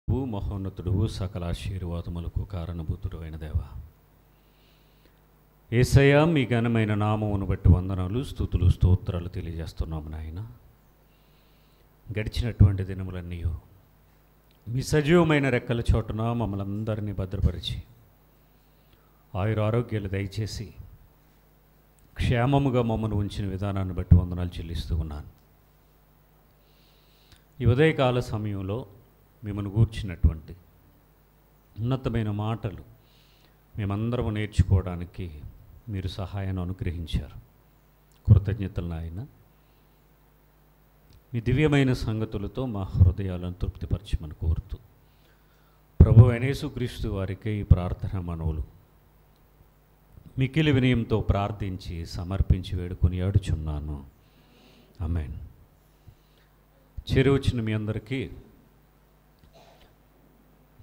మహోన్నతుడు సకల ఆశీర్వాదములకు కారణభూతుడు అయిన దేవ, యేసయ్య మీ ఘనమైన నామమును బట్టి వందనాలు, స్తుతులు, స్తోత్రాలు తెలియజేస్తున్నాము నాయన. గడిచినటువంటి దినములన్నీ మీ సజీవమైన రెక్కల చోటున మమ్మల్ని అందరినీ భద్రపరిచి ఆయుర ఆరోగ్యాలు దయచేసి క్షేమముగా మమ్మల్ని ఉంచిన విధానాన్ని బట్టి వందనాలు చెల్లిస్తూ ఉన్నాను. ఈ ఉదయకాల సమయంలో మిమ్మల్ని గూర్చినటువంటి ఉన్నతమైన మాటలు మేమందరము నేర్చుకోవడానికి మీరు సహాయాన్ని అనుగ్రహించారు. కృతజ్ఞతలు నాయన. మీ దివ్యమైన సంగతులతో మా హృదయాలను తృప్తిపరచమని కోరుతూ ప్రభు అయిన యేసుక్రీస్తు వారికి ఈ ప్రార్థన మనవులు మిక్కిలి వినయంతో ప్రార్థించి సమర్పించి వేడుకొని ఆడుచున్నాను. ఆమేన్. చేరువచ్చిన మీ అందరికీ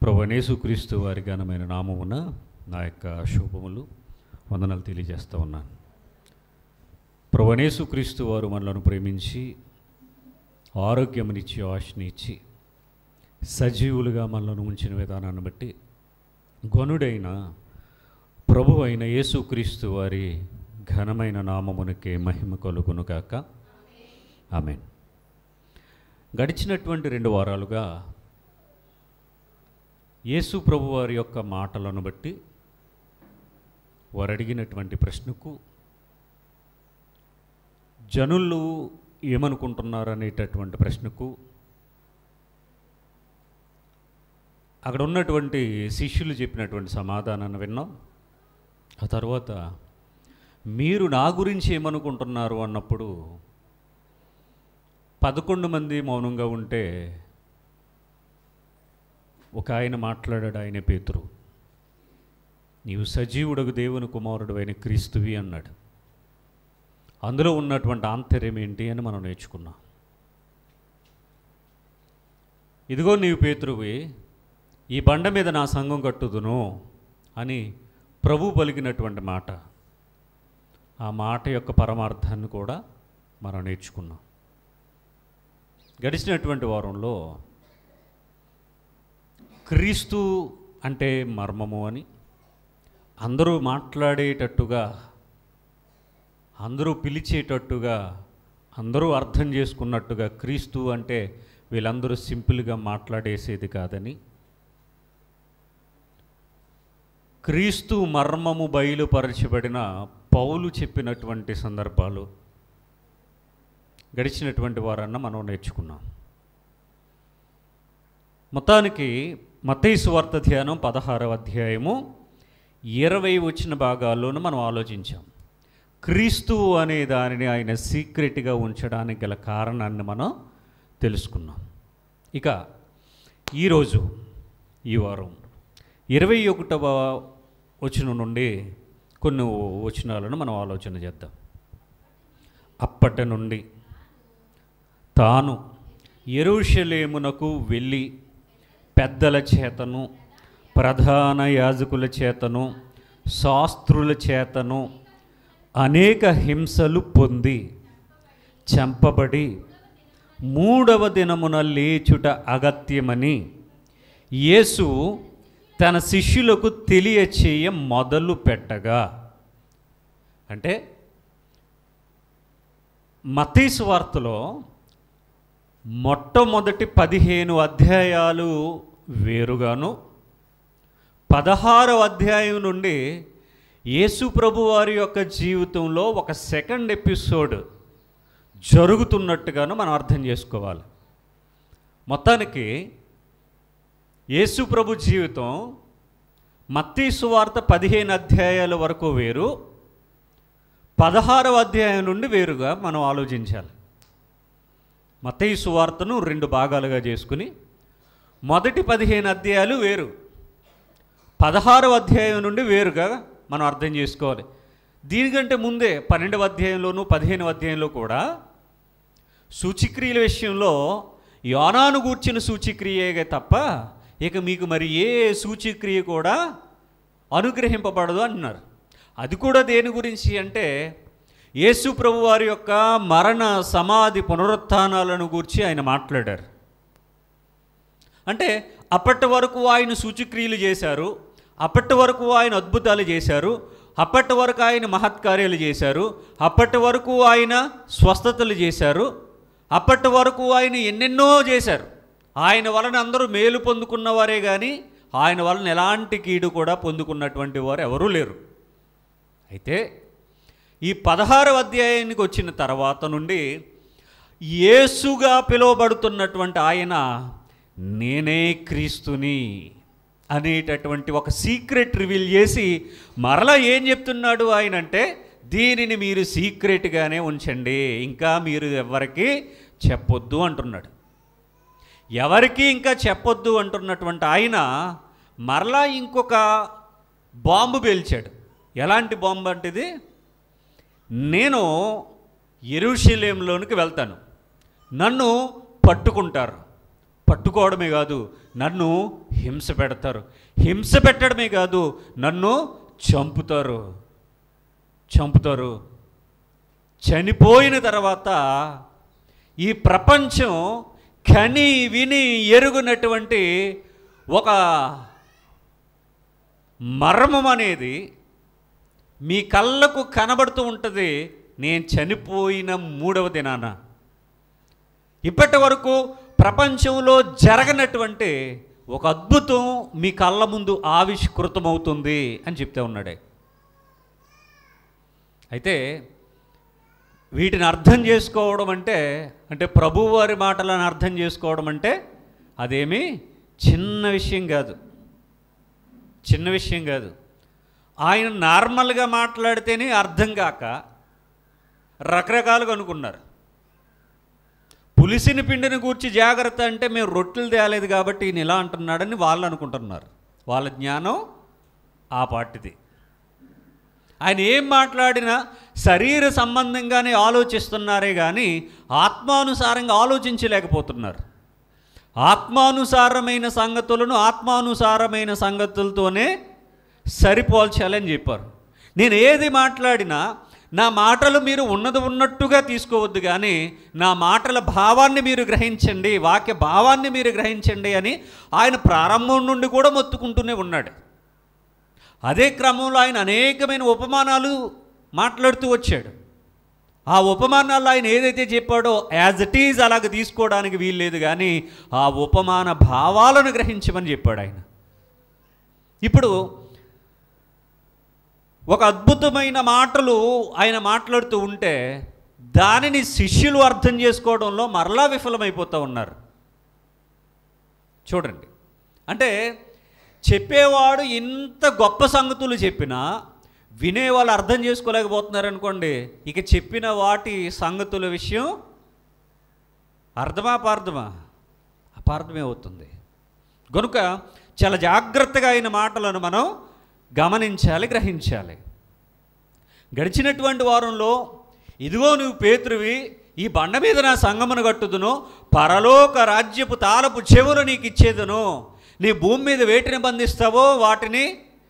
ప్రభు అయిన యేసుక్రీస్తు వారి ఘనమైన నామమున నా యొక్క శుభములు, వందనాలు తెలియజేస్తూ ఉన్నాను. ప్రభు అయిన యేసుక్రీస్తు వారు మనలను ప్రేమించి ఆరోగ్యమునిచ్చి ఆశనిచ్చి సజీవులుగా మనలను ఉంచిన విధానాన్ని బట్టి గనుడైన ప్రభు అయిన యేసుక్రీస్తు వారి ఘనమైన నామమునకే మహిమ కలుగును గాక. ఆమేన్. గడిచినటువంటి 2 వారాలుగా యేసు ప్రభు వారి యొక్క మాటలను బట్టి వారు అడిగినటువంటి ప్రశ్నకు జనులు ఏమనుకుంటున్నారు అనేటటువంటి ప్రశ్నకు అక్కడ ఉన్నటువంటి శిష్యులు చెప్పినటువంటి సమాధానాన్ని విన్నాం. ఆ తర్వాత మీరు నా గురించి ఏమనుకుంటున్నారు అన్నప్పుడు 11 మంది మౌనంగా ఉంటే ఒక ఆయన మాట్లాడాడు. ఆయన పేతురు, నీవు సజీవుడగు దేవుని కుమారుడు అయిన క్రీస్తువి అన్నాడు. అందులో ఉన్నటువంటి ఆంతర్యం ఏంటి అని మనం నేర్చుకున్నాం. ఇదిగో నీవు పేతురువి, ఈ బండ మీద నా సంఘం కట్టుదును అని ప్రభు పలికినటువంటి మాట, ఆ మాట యొక్క పరమార్థాన్ని కూడా మనం నేర్చుకున్నాం. గడిచినటువంటి వారంలో క్రీస్తు అంటే మర్మము అని, అందరూ మాట్లాడేటట్టుగా, అందరూ పిలిచేటట్టుగా, అందరూ అర్థం చేసుకున్నట్టుగా క్రీస్తు అంటే వీళ్ళందరూ సింపుల్గా మాట్లాడేసేది కాదని, క్రీస్తు మర్మము బయలుపరచబడిన పౌలు చెప్పినటువంటి సందర్భాలు గడిచినటువంటి వారన్నా మనం నేర్చుకున్నాం. మొత్తానికి మత్తయి సువార్త ధ్యానం 16వ అధ్యాయము 20 వచ్చిన భాగాల్లోనూ మనం ఆలోచించాం. క్రీస్తు అనే దానిని ఆయన సీక్రెట్గా ఉంచడానికి గల కారణాన్ని మనం తెలుసుకున్నాం. ఇక ఈరోజు ఈ వారం 21వ వచనం నుండి కొన్ని వచనాలను మనం ఆలోచన చేద్దాం. అప్పటి నుండి తాను యెరూషలేమునకు వెళ్ళి పెద్దల చేతను, ప్రధాన యాజకుల చేతను, శాస్త్రుల చేతను అనేక హింసలు పొంది చంపబడి 3వ దినమున లేచుట అగత్యమని యేసు తన శిష్యులకు తెలియచేయ మొదలు పెట్టగా, అంటే మత్తయి సువార్తలో మొట్టమొదటి 15 అధ్యాయాలు వేరుగాను, 16వ అధ్యాయం నుండి యేసు ప్రభు వారి యొక్క జీవితంలో ఒక సెకండ్ ఎపిసోడ్ జరుగుతున్నట్టుగాను మనం అర్థం చేసుకోవాలి. మొత్తానికి యేసు ప్రభు జీవితం మత్తయి సువార్త 15 అధ్యాయాల వరకు వేరు, 16వ అధ్యాయం నుండి వేరుగా మనం ఆలోచించాలి. మత్తయి సువార్తను 2 భాగాలుగా చేసుకుని మొదటి 15 అధ్యాయాలు వేరు, 16వ అధ్యాయం నుండి వేరుగా మనం అర్థం చేసుకోవాలి. దీనికంటే ముందే 12వ అధ్యాయంలోనూ 15వ అధ్యాయంలో కూడా సూచిక్రియల విషయంలో యోనాను గూర్చిన సూచిక్రియే తప్ప ఇక మీకు మరి ఏ సూచిక్రియ కూడా అనుగ్రహింపబడదు అంటున్నారు. అది కూడా దేని గురించి అంటే యేసు ప్రభు వారి యొక్క మరణ, సమాధి, పునరుత్థానాలను గూర్చి ఆయన మాట్లాడారు. అంటే అప్పటి వరకు ఆయన సూచక్రియలు చేశారు, అప్పటి వరకు ఆయన అద్భుతాలు చేశారు, అప్పటి వరకు ఆయన మహత్కార్యాలు చేశారు, అప్పటి వరకు ఆయన స్వస్థతలు చేశారు, అప్పటి వరకు ఆయన ఎన్నెన్నో చేశారు. ఆయన వలన అందరూ మేలు పొందుకున్నవారే కానీ ఆయన వలన ఎలాంటి కీడు కూడా పొందుకున్నటువంటి వారు ఎవరూ లేరు. అయితే ఈ 16వ అధ్యాయానికి వచ్చిన తర్వాత నుండి యేసుగా పిలువబడుతున్నటువంటి ఆయన నేనే క్రీస్తుని అనేటటువంటి ఒక సీక్రెట్ రివీల్ చేసి మరలా ఏం చెప్తున్నాడు ఆయన అంటే, దీనిని మీరు సీక్రెట్గానే ఉంచండి, ఇంకా మీరు ఎవరికి చెప్పొద్దు అంటున్నాడు. ఎవరికి ఇంకా చెప్పొద్దు అంటున్నటువంటి ఆయన మరలా ఇంకొక బాంబు పేల్చాడు. ఎలాంటి బాంబు అంటే ఇది, నేను యెరూషలేములోనికి వెళ్తాను, నన్ను పట్టుకుంటారు, పట్టుకోవడమే కాదు నన్ను హింస పెడతారు, హింస పెట్టడమే కాదు నన్ను చంపుతారు. చనిపోయిన తర్వాత ఈ ప్రపంచం కని విని ఎరుగునటువంటి ఒక మర్మం అనేది మీ కళ్ళకు కనబడుతూ ఉంటుంది. నేను చనిపోయిన 3వ దినాన ఇప్పటి వరకు ప్రపంచంలో జరగనటువంటి ఒక అద్భుతం మీ కళ్ళ ముందు ఆవిష్కృతమవుతుంది అని చెప్తే ఉన్నాడే. అయితే వీటిని అర్థం చేసుకోవడం అంటే ప్రభువారి మాటలను అర్థం చేసుకోవడం అంటే అదేమీ చిన్న విషయం కాదు. ఆయన నార్మల్గా మాట్లాడితేనే అర్థం కాక రకరకాలుగా అనుకున్నారు. పులిసిన పిండిని గూర్చి జాగ్రత్త అంటే మేము రొట్టెలు తేలేదు కాబట్టి ఈయన ఇలా అంటున్నాడని వాళ్ళు అనుకుంటున్నారు. వాళ్ళ జ్ఞానం ఆ పాటిది. ఆయన ఏం మాట్లాడినా శరీర సంబంధంగానే ఆలోచిస్తున్నారే కానీ ఆత్మానుసారంగా ఆలోచించలేకపోతున్నారు. ఆత్మానుసారమైన సంగతులను ఆత్మానుసారమైన సంగతులతోనే సరిపోల్చాలని చెప్పారు. నేను ఏది మాట్లాడినా నా మాటలు మీరు ఉన్నది ఉన్నట్టుగా తీసుకోవద్దు, కానీ నా మాటల భావాన్ని మీరు గ్రహించండి, వాక్య భావాన్ని మీరు గ్రహించండి అని ఆయన ప్రారంభం నుండి కూడా మొత్తుకుంటూనే ఉన్నాడు. అదే క్రమంలో ఆయన అనేకమైన ఉపమానాలు మాట్లాడుతూ వచ్చాడు. ఆ ఉపమానాల్లో ఆయన ఏదైతే చెప్పాడో యాజ్ ఇట్ ఈజ్ అలాగ తీసుకోవడానికి వీల్లేదు, కానీ ఆ ఉపమాన భావాలను గ్రహించమని చెప్పాడు ఆయన. ఇప్పుడు ఒక అద్భుతమైన మాటలు ఆయన మాట్లాడుతూ ఉంటే దానిని శిష్యులు అర్థం చేసుకోవడంలో మరలా విఫలమైపోతూ ఉన్నారు. చూడండి, అంటే చెప్పేవాడు ఇంత గొప్ప సంగతులు చెప్పినా వినేవాళ్ళు అర్థం చేసుకోలేకపోతున్నారు అనుకోండి, ఇక చెప్పిన వాటి సంగతుల విషయం అర్థమా అపార్థమే అవుతుంది. కనుక చాలా జాగ్రత్తగా అయిన మాటలను మనం గమనించాలి, గ్రహించాలి. గడిచినటువంటి వారంలో ఇదిగో నువ్వు పేతురువి, ఈ బండ మీద నా సంగమును కట్టుదును, పరలోక రాజ్యపు తాళపు చెవులు నీకు ఇచ్చేదును, నీ భూమి మీద వేటిని బంధిస్తావో వాటిని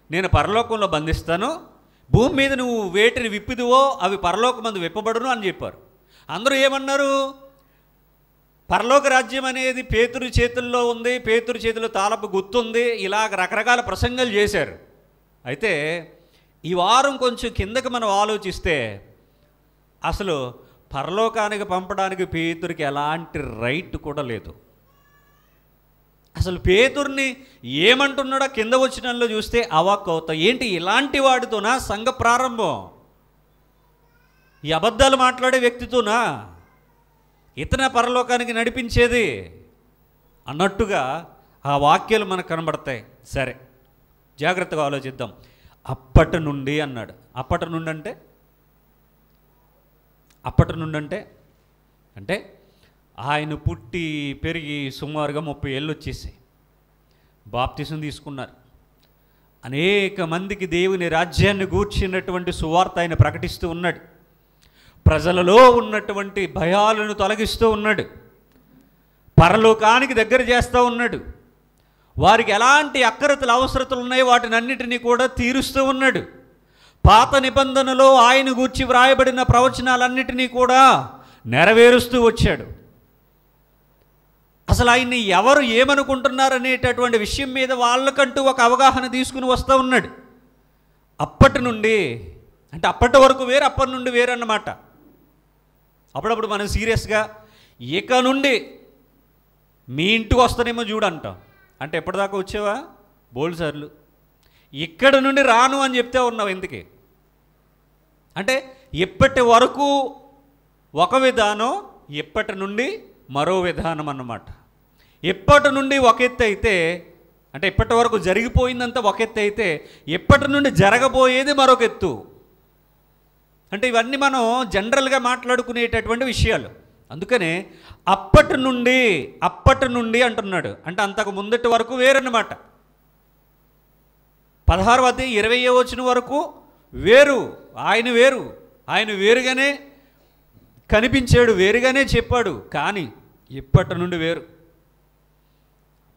నేను పరలోకంలో బంధిస్తాను, భూమి మీద నువ్వు వేటిని విప్పిదువో అవి పరలోకమందు విప్పబడును అని చెప్పారు. అందరూ ఏమన్నారు? పరలోక రాజ్యం అనేది పేతురు చేతుల్లో ఉంది, పేతురు చేతిలో తాళపు గుర్తుంది, ఇలాగ రకరకాల ప్రసంగాలు చేశారు. అయితే ఈ వారం కొంచెం కిందకి మనం ఆలోచిస్తే అసలు పరలోకానికి పంపడానికి పేతురికి ఎలాంటి రైట్ కూడా లేదు. అసలు పేతుర్ని ఏమంటున్నాడో కింద వచనంలో చూస్తే అవాక్ అవుతాం. ఏంటి ఇలాంటి వాడితోనా సంఘ ప్రారంభం? ఈ అబద్ధాలు మాట్లాడే వ్యక్తితోనా ఇతన పరలోకానికి నడిపించేది అన్నట్టుగా ఆ వాక్యాలు మనకు కనబడతాయి. సరే, జాగ్రత్తగా ఆలోచిద్దాం. అప్పటి నుండి అన్నాడు. అప్పటి నుండి అంటే ఆయన పుట్టి పెరిగి సుమారుగా 30 ఏళ్ళు వచ్చేసాయి. బాప్తిసం తీసుకున్నారు. అనేక మందికి దేవుని రాజ్యాన్ని గూర్చినటువంటి సువార్త ఆయన ప్రకటిస్తూ ఉన్నాడు. ప్రజలలో ఉన్నటువంటి భయాలను తొలగిస్తూ ఉన్నాడు. పరలోకానికి దగ్గర చేస్తూ ఉన్నాడు. వారికి ఎలాంటి అక్కరతలు అవసరతలు ఉన్నాయో వాటిని అన్నిటినీ కూడా తీరుస్తూ ఉన్నాడు. పాత నిబంధనలో ఆయన గూర్చి వ్రాయబడిన ప్రవచనాలన్నిటినీ కూడా నెరవేరుస్తూ వచ్చాడు. అసలు ఆయన్ని ఎవరు ఏమనుకుంటున్నారు అనేటటువంటి విషయం మీద వాళ్ళకంటూ ఒక అవగాహన తీసుకుని వస్తూ ఉన్నాడు. అప్పటి నుండి అంటే అప్పటి వరకు వేరు, అప్పటి నుండి వేరు అన్నమాట. అప్పుడప్పుడు మనం సీరియస్గా ఇక నుండి మీ ఇంటికి వస్తానేమో చూడు అంటాం. అంటే ఎప్పటిదాకా వచ్చావా? బోల్డ్ సార్లు. ఇక్కడ నుండి రాను అని చెప్తే ఉన్నావు ఎందుకే? అంటే ఇప్పటి వరకు ఒక విధానం, ఇప్పటి నుండి మరో విధానం అన్నమాట. ఇప్పటి నుండి ఒక ఎత్తు అయితే, అంటే ఇప్పటి వరకు జరిగిపోయిందంతా ఒక ఎత్తు అయితే, ఇప్పటి నుండి జరగబోయేది మరొక ఎత్తు. అంటే ఇవన్నీ మనం జనరల్గా మాట్లాడుకునేటటువంటి విషయాలు. అందుకనే అప్పటి నుండి అంటున్నాడు. అంటే అంతకు ముందటి వరకు వేరన్నమాట. 16వ అధ్యాయం 20వ వచనం వరకు వేరు, ఆయన వేరుగానే కనిపించాడు, వేరుగానే చెప్పాడు. కానీ ఇప్పటి నుండి వేరు.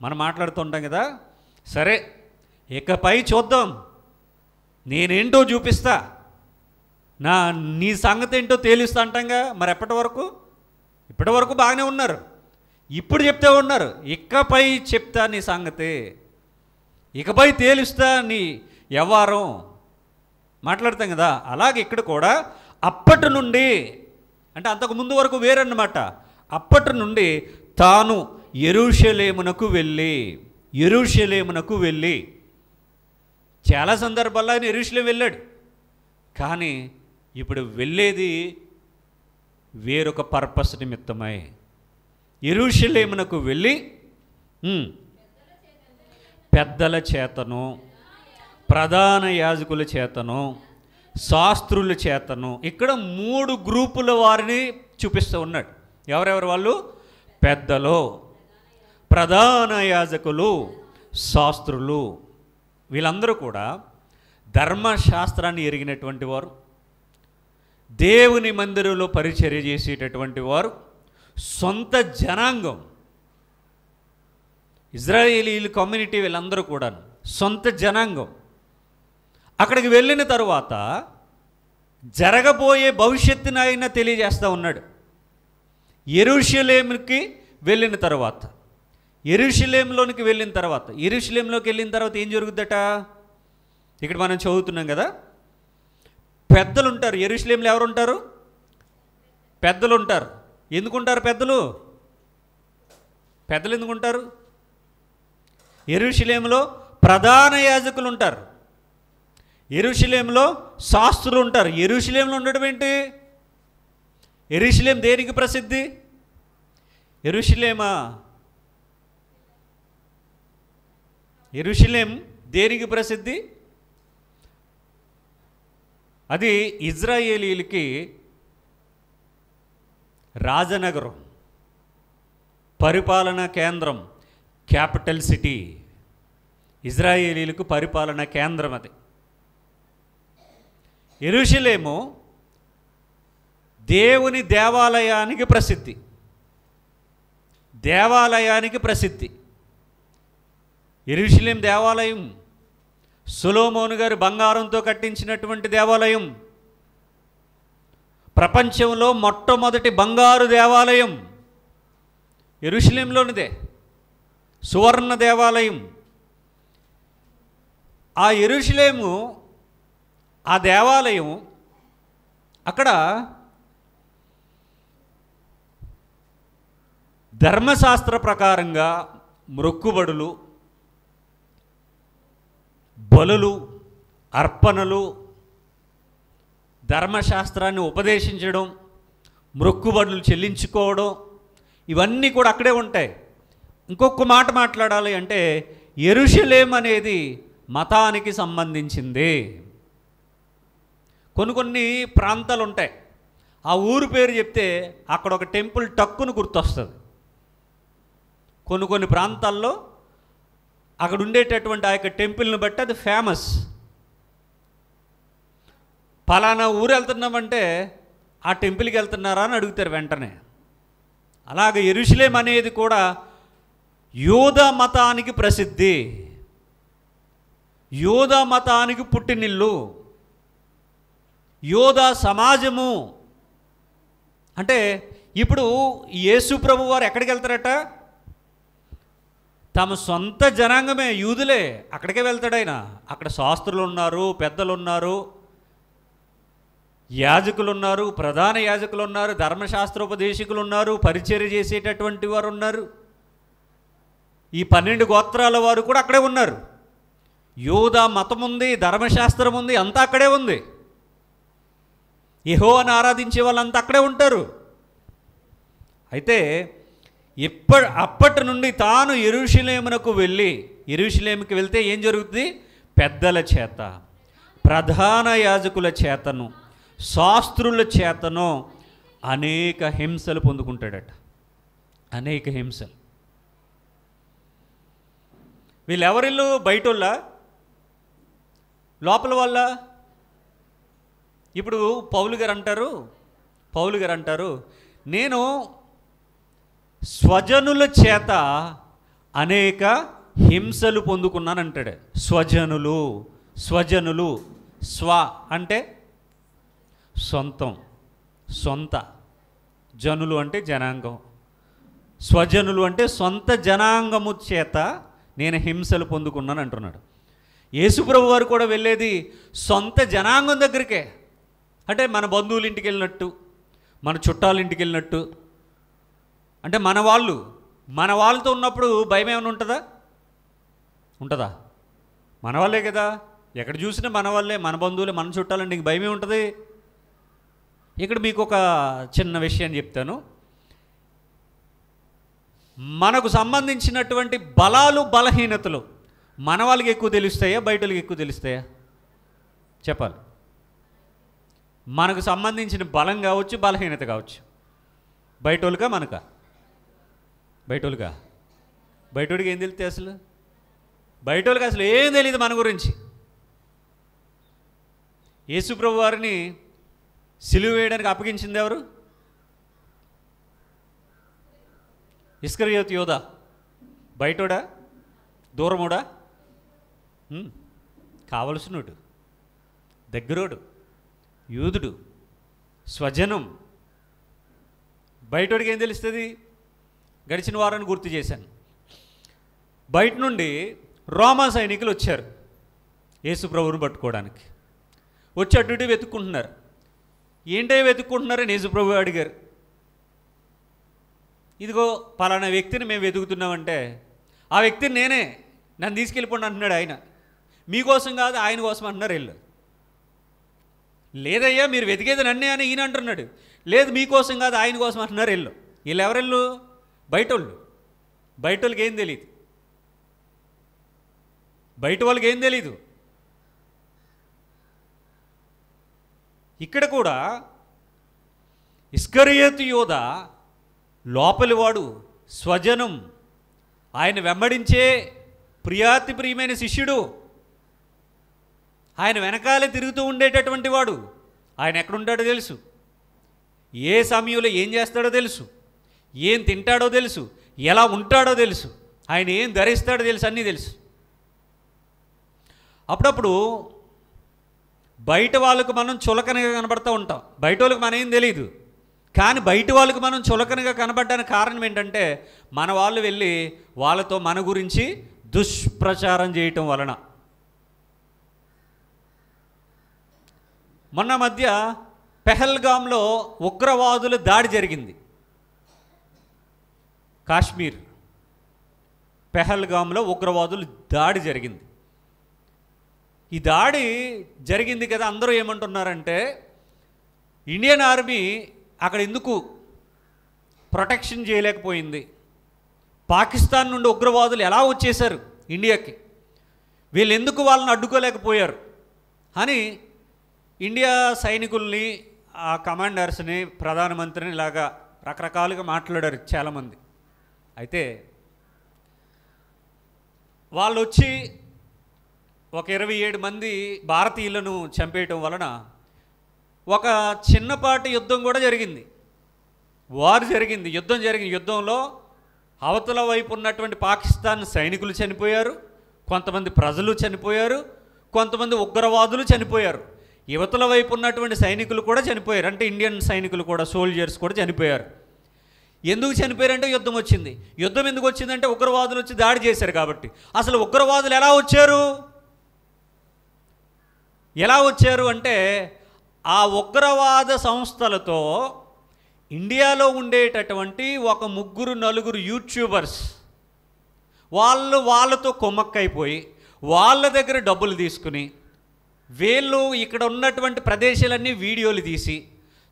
మనం మాట్లాడుతుంటాం కదా, సరే ఇకపై చూద్దాం, నేనేంటో చూపిస్తా, నీ సంగతి ఏంటో తేలిస్తా అంటాంగా. మరి ఇప్పటి వరకు బాగానే ఉన్నారు, ఇప్పుడు చెప్తే ఉన్నారు. ఇకపై చెప్తా నీ సంగతి, ఇకపై తేలిస్తా నీ వ్యవహారం మాట్లాడతాం కదా. అలాగే ఇక్కడ కూడా అప్పటి నుండి, అంటే అంతకు ముందు వరకు వేరన్నమాట. అప్పటి నుండి తాను యెరూషలేమునకు వెళ్ళి చాలా సందర్భాల్లో ఆయన యెరూషలేము వెళ్ళాడు. కానీ ఇప్పుడు వెళ్ళేది వేరొక పర్పస్ నిమిత్తమై. యెరూషలేమునకు వెళ్ళి పెద్దల చేతను, ప్రధాన యాజకుల చేతను, శాస్త్రుల చేతను, ఇక్కడ 3 గ్రూపుల వారిని చూపిస్తూ ఉన్నాడు. ఎవరెవరు వాళ్ళు? పెద్దలు, ప్రధాన యాజకులు, శాస్త్రులు. వీళ్ళందరూ కూడా ధర్మశాస్త్రాన్ని ఎరిగినటువంటి వారు, దేవుని మందిరంలో పరిచర్య చేసేటటువంటి వారు, సొంత జనాంగం. ఇజ్రాయేలీల కమ్యూనిటీ వీళ్ళందరూ కూడా సొంత జనాంగం. అక్కడికి వెళ్ళిన తరువాత జరగబోయే భవిష్యత్తుని ఆయన తెలియజేస్తూ ఉన్నాడు. యెరూషలేముకి వెళ్ళిన తర్వాత, యెరూషలేములోకి వెళ్ళిన తర్వాత ఏం జరుగుద్దట? ఇక్కడ మనం చదువుతున్నాం కదా, పెద్దలు ఉంటారు. యెరూషలేములో ఎవరు ఉంటారు? పెద్దలు ఉంటారు. ఎందుకుంటారు పెద్దలు? ఎందుకుంటారు? యెరూషలేములో ప్రధాన యాజకులు ఉంటారు, యెరూషలేములో శాస్త్రులు ఉంటారు. యెరూషలేములో ఉండడం ఏంటి? యెరూషలేం దేనికి ప్రసిద్ధి? యెరూషలేం దేనికి ప్రసిద్ధి? అది ఇజ్రాయేలీలకి రాజనగరం, పరిపాలనా కేంద్రం, క్యాపిటల్ సిటీ. ఇజ్రాయేలీలకు పరిపాలనా కేంద్రం అది. యెరూషలేము దేవుని దేవాలయానికి ప్రసిద్ధి. యెరూషలేం దేవాలయం సొలొమోను గారు బంగారంతో కట్టించినటువంటి దేవాలయం. ప్రపంచంలో మొట్టమొదటి బంగారు దేవాలయం యెరూషలేంలోనిదే, సువర్ణ దేవాలయం. ఆ యెరూషలేము, ఆ దేవాలయం, అక్కడ ధర్మశాస్త్ర ప్రకారంగా మొక్కుబడులు, బలులు, అర్పణలు, ధర్మశాస్త్రాన్ని ఉపదేశించడం, మొక్కుబడులు చెల్లించుకోవడం, ఇవన్నీ కూడా అక్కడే ఉంటాయి. ఇంకొక మాట మాట్లాడాలి అంటే యెరూషలేం అనేది మతానికి సంబంధించింది. కొన్ని ప్రాంతాలు ఉంటాయి, ఆ ఊరు పేరు చెప్తే అక్కడ ఒక టెంపుల్ టక్కును గుర్తొస్తుంది. కొన్ని ప్రాంతాల్లో అక్కడ ఉండేటటువంటి ఆ యొక్క టెంపుల్ని బట్టి అది ఫేమస్. పలానా ఊరు వెళ్తున్నామంటే ఆ టెంపుల్కి వెళ్తున్నారా అని అడుగుతారు వెంటనే. అలాగే యెరూషలేం అనేది కూడా యూదా మతానికి ప్రసిద్ధి, యూదా మతానికి పుట్టినిల్లు, యూదా సమాజము. అంటే ఇప్పుడు యేసు ప్రభు వారు ఎక్కడికి వెళ్తారట? తమ సొంత జనాంగమే, యూదులే. అక్కడికే వెళ్తాడు ఆయన. అక్కడ శాస్త్రులు ఉన్నారు, పెద్దలు ఉన్నారు, యాజకులు ఉన్నారు, ప్రధాన యాజకులు ఉన్నారు, ధర్మశాస్త్రోపదేశకులు ఉన్నారు, పరిచర్య చేసేటటువంటి వారు ఉన్నారు. ఈ 12 గోత్రాల వారు కూడా అక్కడే ఉన్నారు. యూదా మతం ఉంది, ధర్మశాస్త్రం ఉంది, అంతా అక్కడే ఉంది. యెహోవాను ఆరాధించే వాళ్ళంతా అక్కడే ఉంటారు. అయితే అప్పటి నుండి తాను యెరూషలేమునకు వెళ్ళి, యెరూషలేముకి వెళ్తే ఏం జరుగుతుంది? పెద్దల చేత, ప్రధాన యాజకుల చేతను, శాస్త్రుల చేతను అనేక హింసలు పొందుకుంటాడట. అనేక హింసలు. వీళ్ళెవరిల్లు? బయటోళ్ళ, లోపల వాళ్ళ? ఇప్పుడు పౌలు గారు అంటారు నేను స్వజనుల చేత అనేక హింసలు పొందుకున్నాను అంటాడు. స్వజనులు స్వ అంటే సొంతం, సొంత. జనులు అంటే జనాంగం. స్వజనులు అంటే సొంత జనాంగము చేత నేను హింసలు పొందుకున్నాను అంటున్నాడు. యేసుప్రభు వారు కూడా వెళ్ళేది సొంత జనాంగం దగ్గరికే. అంటే మన బంధువుల ఇంటికి వెళ్ళినట్టు, మన చుట్టాల ఇంటికి వెళ్ళినట్టు. అంటే మన వాళ్ళతో ఉన్నప్పుడు భయం ఏమైనా ఉంటుందా? మన వాళ్ళే కదా, ఎక్కడ చూసినా మన వాళ్ళే, మన బంధువులే, మన చుట్టాలంటే నీకు భయమే ఉంటుంది. ఇక్కడ మీకు ఒక చిన్న విషయం చెప్తాను. మనకు సంబంధించినటువంటి బలాలు, బలహీనతలు మన వాళ్ళకి ఎక్కువ తెలుస్తాయా, బయట వాళ్ళకి ఎక్కువ తెలుస్తాయా? చెప్పాలి. మనకు సంబంధించిన బలం కావచ్చు, బలహీనత కావచ్చు. బయటోళ్ళుగా మనకా? బయటోడికి ఏం తెలుస్తాయి అసలు? బయటోళ్ళకి అసలు ఏం తెలియదు మన గురించి. యేసుప్రభు వారిని సిలువ వేయడానికి అప్పగించింది ఎవరు? ఇస్కరియోతు యోధా. బయటోడా? దూరముడా? కావలసినోడు, దగ్గరోడు, యూదుడు, స్వజనం. బయటోడికి ఏం తెలుస్తుంది? గడిచిన వారాన్ని గుర్తు చేశాను. బయట నుండి రోమా సైనికులు వచ్చారు యేసు ప్రభువుని పట్టుకోవడానికి. వచ్చి అటు ఇటు వెతుక్కుంటున్నారు. ఏంటో వెతుక్కుంటున్నారని యేసు ప్రభు అడిగారు. ఇదిగో పలానా వ్యక్తిని మేము వెతుకుతున్నామంటే, ఆ వ్యక్తిని నేనే, నన్ను తీసుకెళ్ళిపోండి అంటున్నాడు ఆయన. మీకోసం కాదు, ఆయన కోసం అంటున్నారు వీళ్ళు. లేదయ్యా మీరు వెతికేది నన్నే అని ఈయన అంటున్నాడు. లేదు మీకోసం కాదు, ఆయన కోసం అంటున్నారు వీళ్ళు. వీళ్ళు ఎవరెళ్ళు? బయటోళ్ళకి ఏం తెలియదు. బయట వాళ్ళకి ఏం తెలీదు. ఇక్కడ కూడా ఇస్కరియోతు యోధా లోపలివాడు, స్వజనం, ఆయన వెంబడించే ప్రియాతి ప్రియమైన శిష్యుడు, ఆయన వెనకాలే తిరుగుతూ ఉండేటటువంటి వాడు. ఆయన ఎక్కడుంటాడో తెలుసు, ఏ సమయంలో ఏం చేస్తాడో తెలుసు, ఏం తింటాడో తెలుసు, ఎలా ఉంటాడో తెలుసు, ఆయన ఏం ధరిస్తాడో తెలుసు, అన్నీ తెలుసు. అప్పుడప్పుడు బయట వాళ్ళకు మనం చులకనగా కనబడుతూ ఉంటాం. బయట వాళ్ళకి మనం ఏం తెలియదు. కానీ బయట వాళ్ళకి మనం చులకనగా కనబడడానికి కారణం ఏంటంటే, మన వాళ్ళు వెళ్ళి వాళ్ళతో మన గురించి దుష్ప్రచారం చేయటం వలన. మొన్న మధ్య పెహల్గాంలో ఉగ్రవాదుల దాడి జరిగింది. కాశ్మీర్ పెహల్గాంలో ఉగ్రవాదుల దాడి జరిగింది. ఈ దాడి జరిగింది కదా, అందరూ ఏమంటున్నారంటే ఇండియన్ ఆర్మీ అక్కడ ఎందుకు ప్రొటెక్షన్ చేయలేకపోయింది, పాకిస్తాన్ నుండి ఉగ్రవాదులు ఎలా వచ్చేశారు ఇండియాకి, వీళ్ళు ఎందుకు వాళ్ళని అడ్డుకోలేకపోయారు అని ఇండియా సైనికుల్ని, ఆ కమాండర్స్ని, ప్రధానమంత్రిని ఇలాగా రకరకాలుగా మాట్లాడారు చాలామంది. అయితే వాళ్ళు వచ్చి ఒక 27 మంది భారతీయులను చంపేయటం వలన ఒక చిన్నపాటి యుద్ధం కూడా జరిగింది. వార్ జరిగింది, యుద్ధం జరిగింది. యుద్ధంలో అవతల వైపు ఉన్నటువంటి పాకిస్తాన్ సైనికులు చనిపోయారు, కొంతమంది ప్రజలు చనిపోయారు, కొంతమంది ఉగ్రవాదులు చనిపోయారు. యువతల వైపు ఉన్నటువంటి సైనికులు కూడా చనిపోయారు, అంటే ఇండియన్ సైనికులు కూడా, సోల్జర్స్ కూడా చనిపోయారు. ఎందుకు చనిపోయారంటే యుద్ధం వచ్చింది. యుద్ధం ఎందుకు వచ్చిందంటే ఉగ్రవాదులు వచ్చి దాడి చేశారు కాబట్టి. అసలు ఉగ్రవాదులు ఎలా వచ్చారు అంటే ఆ ఉగ్రవాద సంస్థలతో ఇండియాలో ఉండేటటువంటి ఒక 3-4 యూట్యూబర్స్ వాళ్ళతో కుమ్మక్కైపోయి వాళ్ళ దగ్గర డబ్బులు తీసుకుని వీళ్ళు ఇక్కడ ఉన్నటువంటి ప్రదేశాలన్నీ వీడియోలు తీసి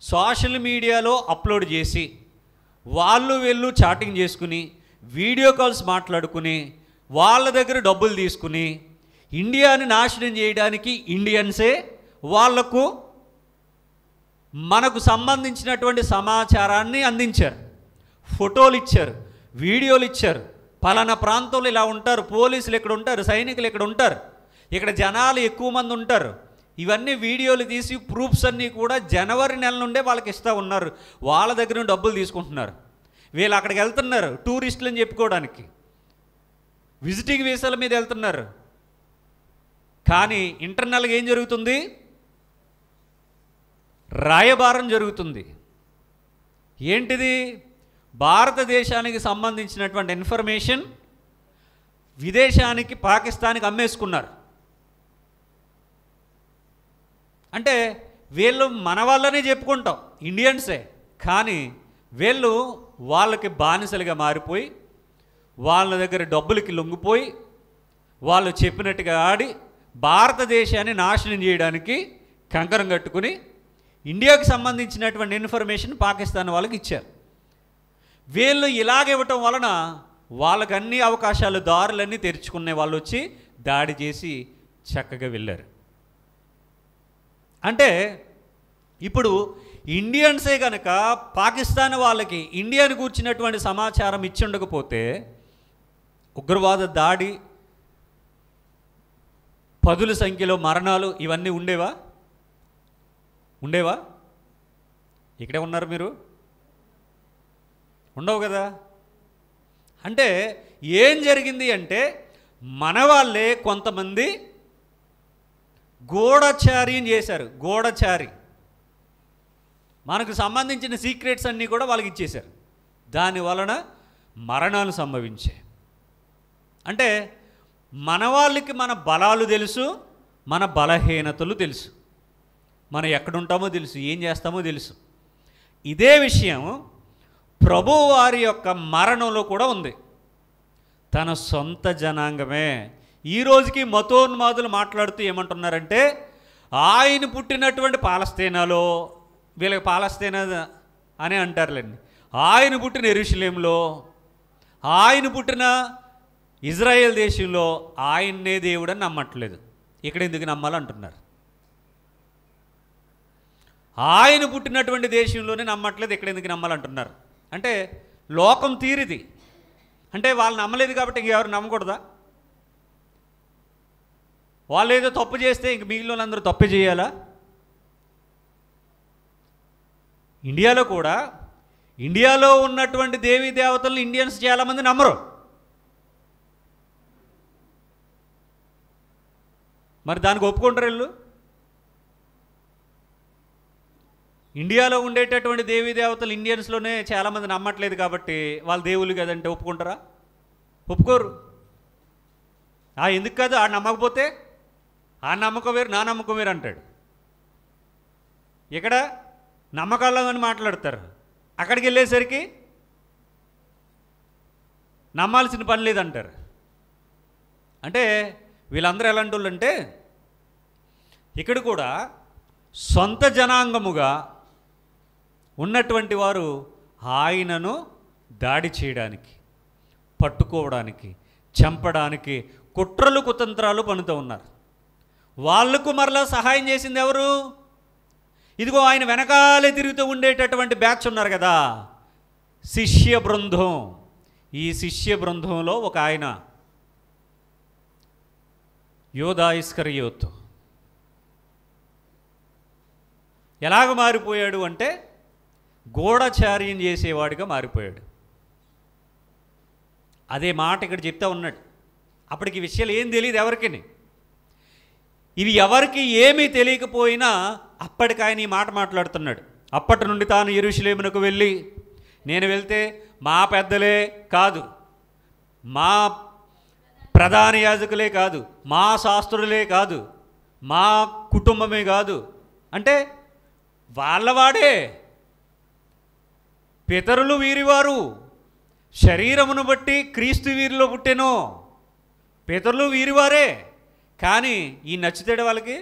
సోషల్ మీడియాలో అప్లోడ్ చేసి వీళ్ళు చాటింగ్ చేసుకుని వీడియో కాల్స్ మాట్లాడుకుని వాళ్ళ దగ్గర డబ్బులు తీసుకుని ఇండియాని నాశనం చేయడానికి ఇండియన్సే మనకు సంబంధించినటువంటి సమాచారాన్ని అందించారు. ఫోటోలు ఇచ్చారు, వీడియోలు ఇచ్చారు. పలానా ప్రాంతంలో ఇలా ఉంటారు, పోలీసులు ఇక్కడ ఉంటారు, సైనికులు ఇక్కడ ఉంటారు, ఇక్కడ జనాలు ఎక్కువ మంది ఉంటారు. ఇవన్నీ వీడియోలు తీసి ప్రూఫ్స్ అన్నీ కూడా జనవరి నెల నుండే వాళ్ళకి ఇస్తూ ఉన్నారు. వాళ్ళ దగ్గర నుండి డబ్బులు తీసుకుంటున్నారు. వీళ్ళు అక్కడికి వెళ్తున్నారు టూరిస్టులు అని చెప్పుకోవడానికి, విజిటింగ్ వీసాల మీద వెళ్తున్నారు. కానీ ఇంటర్నల్గా ఏం జరుగుతుంది? రాయబారం జరుగుతుంది. ఏంటిది? భారతదేశానికి సంబంధించినటువంటి ఇన్ఫర్మేషన్ విదేశానికి, పాకిస్తాన్కి అమ్మేసుకున్నారు. అంటే వీళ్ళు మన వాళ్ళనే చెప్పుకుంటాం, ఇండియన్సే, కానీ వీళ్ళు వాళ్ళకి బానిసలుగా మారిపోయి వాళ్ళ దగ్గర డబ్బులకి లొంగిపోయి వాళ్ళు చెప్పినట్టుగా ఆడి భారతదేశాన్ని నాశనం చేయడానికి కంకణం కట్టుకుని ఇండియాకి సంబంధించినటువంటి ఇన్ఫర్మేషన్ పాకిస్తాన్ వాళ్ళకి ఇచ్చారు. వీళ్ళు ఇలాగివ్వటం వలన వాళ్ళకి అన్ని అవకాశాలు, దారులన్నీ తెరుచుకునే వాళ్ళు వచ్చి దాడి చేసి చక్కగా వెళ్ళారు. అంటే ఇప్పుడు ఇండియన్సే కనుక పాకిస్తాన్ వాళ్ళకి ఇండియాని కూర్చున్నటువంటి సమాచారం ఇచ్చి ఉండకపోతే ఉగ్రవాద దాడి, పదుల సంఖ్యలో మరణాలు ఇవన్నీ ఉండేవా? ఇక్కడే ఉన్నారు మీరు, ఉండవు కదా. అంటే ఏం జరిగింది అంటే మన వాళ్ళే కొంతమంది గూఢచార్యం చేశారు. గూఢచారి మనకు సంబంధించిన సీక్రెట్స్ అన్నీ కూడా వాళ్ళకి ఇచ్చేశారు. దాని వలన మరణాలు సంభవించాయి. అంటే మన వాళ్ళకి మన బలాలు తెలుసు, మన బలహీనతలు తెలుసు, మనం ఎక్కడుంటామో తెలుసు, ఏం చేస్తామో తెలుసు. ఇదే విషయం ప్రభువు వారి యొక్క మరణంలో కూడా ఉంది. తన సొంత జనాంగమే ఈ రోజుకి మతోన్మాదులు మాట్లాడుతూ ఏమంటున్నారంటే ఆయన పుట్టినటువంటి పాలస్తీనాలో, వీళ్ళకి పాలస్తీనా అని అంటారులేండి, ఆయన పుట్టిన యెరూషలేములో, ఆయన పుట్టిన ఇజ్రాయెల్ దేశంలో ఆయన్నే దేవుడని నమ్మట్లేదు. ఇక్కడ ఎందుకు నమ్మాలంటున్నారు? ఆయన పుట్టినటువంటి దేశంలోనే నమ్మట్లేదు, ఇక్కడ ఎందుకు నమ్మాలంటున్నారు? అంటే లోకం తీరిది. అంటే వాళ్ళు నమ్మలేదు కాబట్టి ఇంకెవరు నమ్మకూడదా? వాళ్ళు ఏదో తప్పు చేస్తే ఇంక మిగిలిన వాళ్ళందరూ తప్పు చేయాలా? ఇండియాలో కూడా, ఇండియాలో ఉన్నటువంటి దేవీ దేవతలను ఇండియన్స్ చాలామంది నమ్మరు. మరి దానికి ఒప్పుకుంటారు వీళ్ళు? ఇండియాలో ఉండేటటువంటి దేవీ దేవతలు ఇండియన్స్లోనే చాలామంది నమ్మట్లేదు కాబట్టి వాళ్ళు దేవుళ్ళు కదంటే ఒప్పుకుంటారా? ఒప్పుకోరు. ఎందుకు కాదు, ఆ నమ్మకపోతే ఆ నమ్మకం వేరు, నా నమ్మకం వేరు అంటాడు. ఇక్కడ నమ్మకాల్లో అని మాట్లాడతారు, అక్కడికి వెళ్ళేసరికి నమ్మాల్సిన పని లేదంటారు. అంటే వీళ్ళందరూ ఎలాంటి వాళ్ళు అంటే ఇక్కడ కూడా సొంత జనాంగముగా ఉన్నటువంటి వారు ఆయనను దాడి చేయడానికి, పట్టుకోవడానికి, చంపడానికి కుట్రలు కుతంత్రాలు పనుతూ ఉన్నారు. వాళ్లకు మరలా సహాయం చేసింది ఎవరు? ఇదిగో ఆయన వెనకాలే తిరుగుతూ ఉండేటటువంటి బ్యాచ్ ఉన్నారు కదా, శిష్య బృందం. ఈ శిష్య బృందంలో ఒక ఆయన యోధా ఇస్కరియోతు ఎలాగ మారిపోయాడు అంటే గూఢచార్యం చేసేవాడిగా మారిపోయాడు. అదే మాట ఇక్కడ చెప్తా ఉన్నాడు. అప్పటికి విషయాలు ఏం తెలియదు ఎవరికి. ఇవి ఎవరికి ఏమీ తెలియకపోయినా అప్పటికి ఆయన ఈ మాట మాట్లాడుతున్నాడు. అప్పటి నుండి తాను యెరూషలేమునకు వెళ్ళి నేను వెళ్తే మా పెద్దలే కాదు, మా ప్రధాన యాజకులే కాదు, మా శాస్త్రులే కాదు, మా కుటుంబమే కాదు అంటే వాళ్ళవాడే. పితరులు వీరివారు, శరీరమును బట్టి క్రీస్తు వీరిలో పుట్టెను. పితరులు వీరివారే, కానీ ఈ నచ్చుతాడు వాళ్ళకి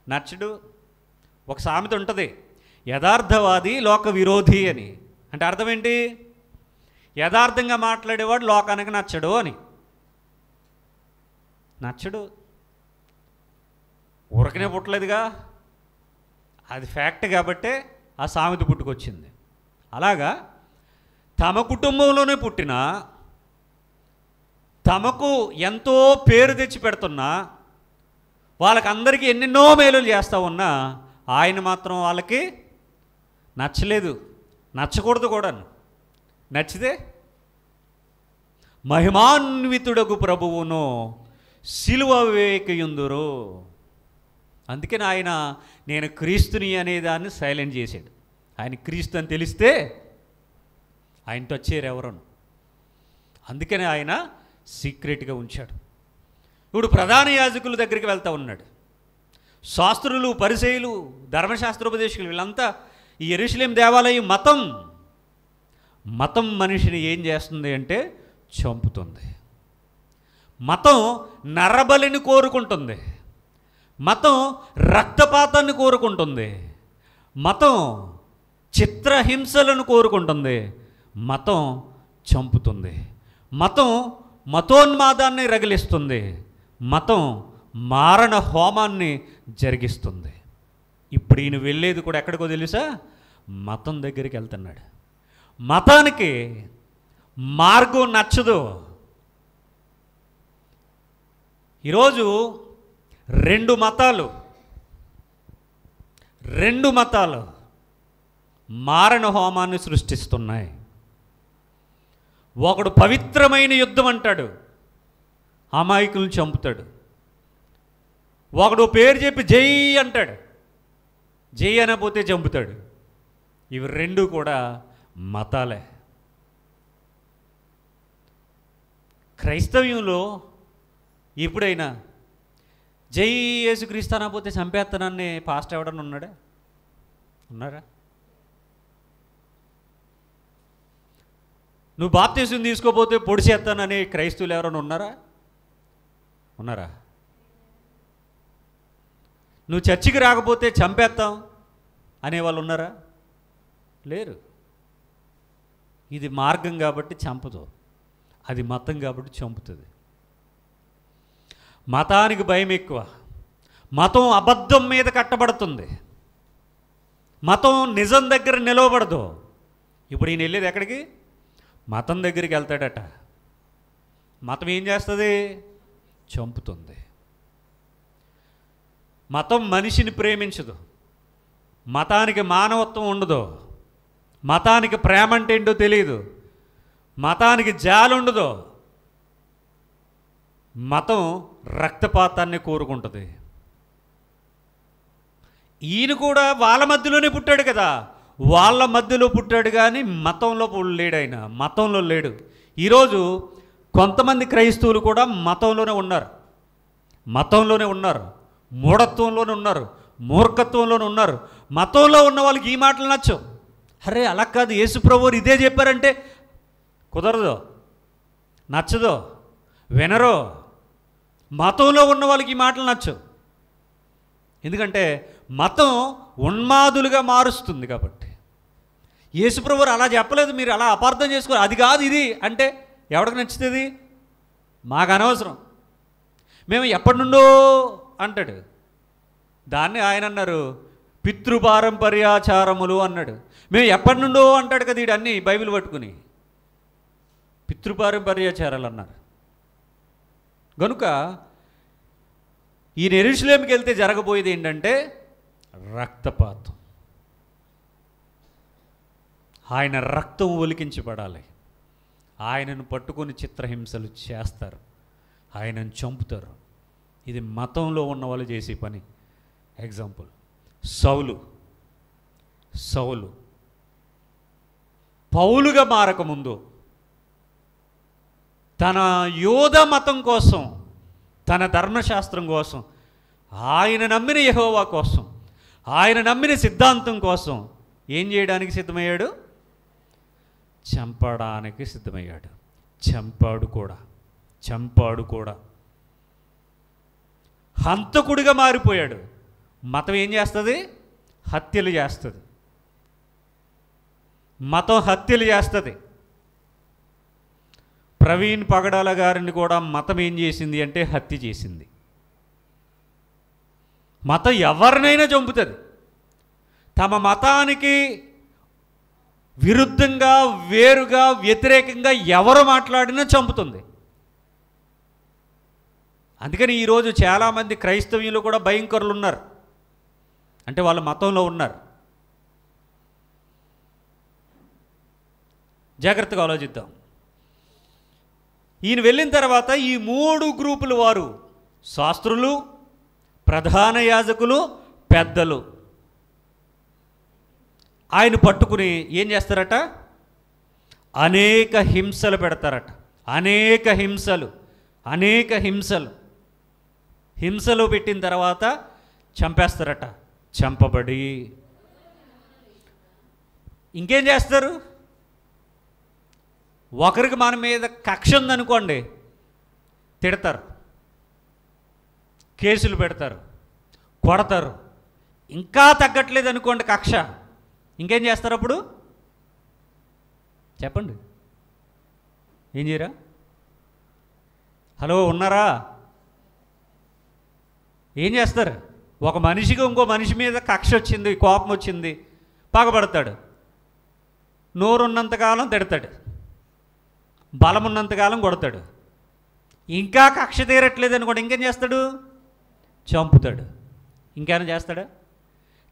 నచ్చడు. ఒక సామెత ఉంటుంది, యథార్థవాది లోక విరోధి అని. అంటే అర్థం ఏంటి? యథార్థంగా మాట్లాడేవాడు లోకానికి నచ్చడు అని. నచ్చడు, ఊరకనే పుట్టలేదుగా, అది ఫ్యాక్ట్ కాబట్టే ఆ సామెత పుట్టుకొచ్చింది. అలాగా తమ కుటుంబంలోనే పుట్టిన, తమకు ఎంతో పేరు తెచ్చి పెడుతున్నా, వాళ్ళకందరికీ ఎన్నెన్నో మేలులు చేస్తూ ఉన్నా ఆయన మాత్రం వాళ్ళకి నచ్చలేదు, నచ్చకూడదు కూడా. నచ్చితే మహిమాన్వితుడగు ప్రభువును సిలువ వేయకయుందురు. అందుకని ఆయన నేను క్రీస్తుని అనేదాన్ని సైలెంట్ చేశాడు. ఆయన క్రీస్తు అని తెలిస్తే ఆయనతో వచ్చారు ఎవరను. అందుకని ఆయన సీక్రెట్గా ఉంచాడు. ఇప్పుడు ప్రధాన యాజకుల దగ్గరికి వెళ్తూ ఉన్నాడు. శాస్త్రులు, పరిసయ్యులు, ధర్మశాస్త్రోపదేశకులు వీళ్ళంతా ఈ యెరూషలేం దేవాలయం మతం మనిషిని ఏం చేస్తుంది అంటే చంపుతుంది. మతం నరబలిని కోరుకుంటుంది, మతం రక్తపాతాన్ని కోరుకుంటుంది, మతం చిత్రహింసలను కోరుకుంటుంది, మతం చంపుతుంది, మతం మతోన్మాదాన్ని రగిలిస్తుంది, మతం మారణ హోమాన్ని జరిగిస్తుంది. ఇప్పుడు ఈయన వెళ్ళేది కూడా ఎక్కడికో తెలుసా? మతం దగ్గరికి వెళ్తున్నాడు. మతానికి మార్గం నచ్చదు. ఈరోజు రెండు మతాలు మారణ హోమాన్ని సృష్టిస్తున్నాయి. ఒకడు పవిత్రమైన యుద్ధం అంటాడు, అమాయకులను చంపుతాడు. ఒకడు పేరు చెప్పి జై అంటాడు, జై అనకపోతే చంపుతాడు. ఇవి రెండు కూడా మతాలే. క్రైస్తవ్యంలో ఎప్పుడైనా జై యేసుక్రీస్తు అనకపోతే చంపేస్తానని పాస్టర్ ఎవడన్నా ఉన్నారా? నువ్వు బాప్తీసం తీసుకోపోతే పొడిచేస్తానని క్రైస్తవులు ఎవరైనా ఉన్నారా? నువ్వు చర్చికి రాకపోతే చంపేస్తాం అనేవాళ్ళు ఉన్నారా? లేరు. ఇది మార్గం కాబట్టి చంపదు, అది మతం కాబట్టి చంపుతుంది. మతానికి భయం ఎక్కువ. మతం అబద్ధం మీద కట్టబడుతుంది, మతం నిజం దగ్గర నిలవబడదు. ఇప్పుడు ఈయన వెళ్ళేది ఎక్కడికి? మతం దగ్గరికి వెళ్తాడట. మతం ఏం చేస్తుంది? చంపుతుంది. మతం మనిషిని ప్రేమించదు, మతానికి మానవత్వం ఉండదు, మతానికి ప్రేమ అంటే ఏంటో తెలియదు, మతానికి జాలి ఉండదు. మతం రక్తపాతాన్ని కోరుకుంటుంది. ఈయన కూడా వాళ్ళ మధ్యలోనే పుట్టాడు కదా, వాళ్ళ మధ్యలో పుట్టాడు కానీ మతంలో లేడు. ఆయన మతంలో లేడు. ఈరోజు కొంతమంది క్రైస్తవులు కూడా మతంలోనే ఉన్నారు, మూఢత్వంలోనే ఉన్నారు, మూర్ఖత్వంలోనే ఉన్నారు. మతంలో ఉన్న వాళ్ళకి ఈ మాటలు నచ్చవు. అరే అలా కాదు, యేసుప్రభువు ఇదే చెప్పారంటే కుదరదు, నచ్చదు, వినరు. మతంలో ఉన్న వాళ్ళకి ఈ మాటలు నచ్చవు. ఎందుకంటే మతం ఉన్మాదులుగా మారుస్తుంది కాబట్టి. యేసుప్రభువు అలా చెప్పలేదు, మీరు అలా అపార్థం చేసుకోరు, అది కాదు ఇది అంటే ఎవరికి నచ్చుతుంది? మాకు అనవసరం, మేము ఎప్పటి నుండో అంటాడు. దాన్ని ఆయన అన్నారు పితృపారంపర్యాచారములు అన్నాడు. మేము ఎప్పటి నుండో అంటాడు కదా వీడు, అన్నీ బైబిల్ పట్టుకుని పితృపారంపర్యాచారాలు అన్నారు. కనుక ఈ యెరూషలేముకి వెళ్తే జరగబోయేది ఏంటంటే రక్తపాతం. ఆయన రక్తం ఒలికించబడాలి. ఆయనను పట్టుకొని చిత్రహింసలు చేస్తారు, ఆయనను చంపుతారు. ఇది మతంలో ఉన్న వాళ్ళు చేసే పని. ఎగ్జాంపుల్, సౌలు పౌలుగా మారకముందు తన యోధ మతం కోసం, తన ధర్మశాస్త్రం కోసం, ఆయన నమ్మిన యెహోవా కోసం, ఆయన నమ్మిన సిద్ధాంతం కోసం ఏం చేయడానికి సిద్ధమయ్యాడు? చంపడానికి సిద్ధమయ్యాడు. చంపాడు కూడా. హంతకుడిగా మారిపోయాడు. మతం ఏం చేస్తుంది? హత్యలు చేస్తుంది. మతం హత్యలు చేస్తుంది. ప్రవీణ్ పగడాల గారిని కూడా మతం ఏం చేసింది అంటే హత్య చేసింది. మతం ఎవరినైనా చంపుతుంది. తమ మతానికి విరుద్ధంగా, వేరుగా, వ్యతిరేకంగా ఎవరు మాట్లాడినా చంపుతుంది. అందుకని ఈరోజు చాలామంది క్రైస్తవ్యులు కూడా భయంకరులు ఉన్నారు. అంటే వాళ్ళ మతంలో ఉన్నారు. జాగ్రత్తగా ఆలోచిద్దాం. ఈయన వెళ్ళిన తర్వాత ఈ 3 గ్రూపుల వారు, శాస్త్రులు, ప్రధాన యాజకులు, పెద్దలు, ఆయన పట్టుకుని ఏం చేస్తారట? అనేక హింసలు పెడతారట. అనేక హింసలు పెట్టిన తర్వాత చంపేస్తారట. చంపబడి ఇంకేం చేస్తారు? ఒకరికి మన మీద కక్ష ఉందనుకోండి, తిడతారు, కేసులు పెడతారు, కొడతారు. ఇంకా తగ్గట్లేదు అనుకోండి కక్ష, ఇంకేం చేస్తారు? అప్పుడు చెప్పండి, ఏం చేయరా? హలో, ఉన్నారా? ఏం చేస్తారు? ఒక మనిషికి ఇంకో మనిషి మీద కక్ష వచ్చింది, కోపం వచ్చింది, పగబడతాడు. నోరున్నంతకాలం తిడతాడు, బలం ఉన్నంతకాలం కొడతాడు. ఇంకా కక్ష తీరట్లేదు అనుకోండి, ఇంకేం చేస్తాడు? చంపుతాడు. ఇంకేమైనా చేస్తాడా?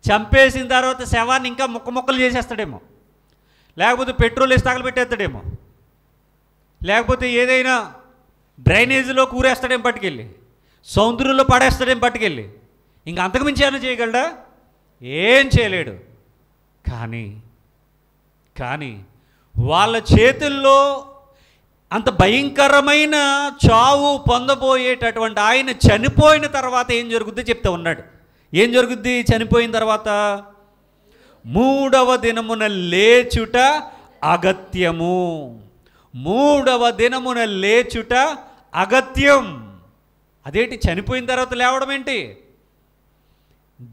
చంపేసిన తర్వాత శవాన్ని ఇంకా ముక్కలు చేసేస్తాడేమో, లేకపోతే పెట్రోల్ వేసి తగలబెట్టేస్తాడేమో, లేకపోతే ఏదైనా డ్రైనేజీలో కూరేస్తాడేమో పట్టుకెళ్ళి, సముద్రంలో పడేస్తాడేమో పట్టుకెళ్ళి. ఇంక అంతకుమించి ఏమైనా చేయగలడా? ఏం చేయలేడు. కానీ వాళ్ళ చేతుల్లో అంత భయంకరమైన చావు పొందబోయేటటువంటి ఆయన చనిపోయిన తర్వాత ఏం జరుగుద్దో చెప్తా ఉన్నాడు. ఏం జరుగుద్ది చనిపోయిన తర్వాత? 3వ దినమున లేచుట అగత్యము. 3వ దినమున లేచుట అగత్యం. అదేంటి చనిపోయిన తర్వాత లేవడం ఏంటి?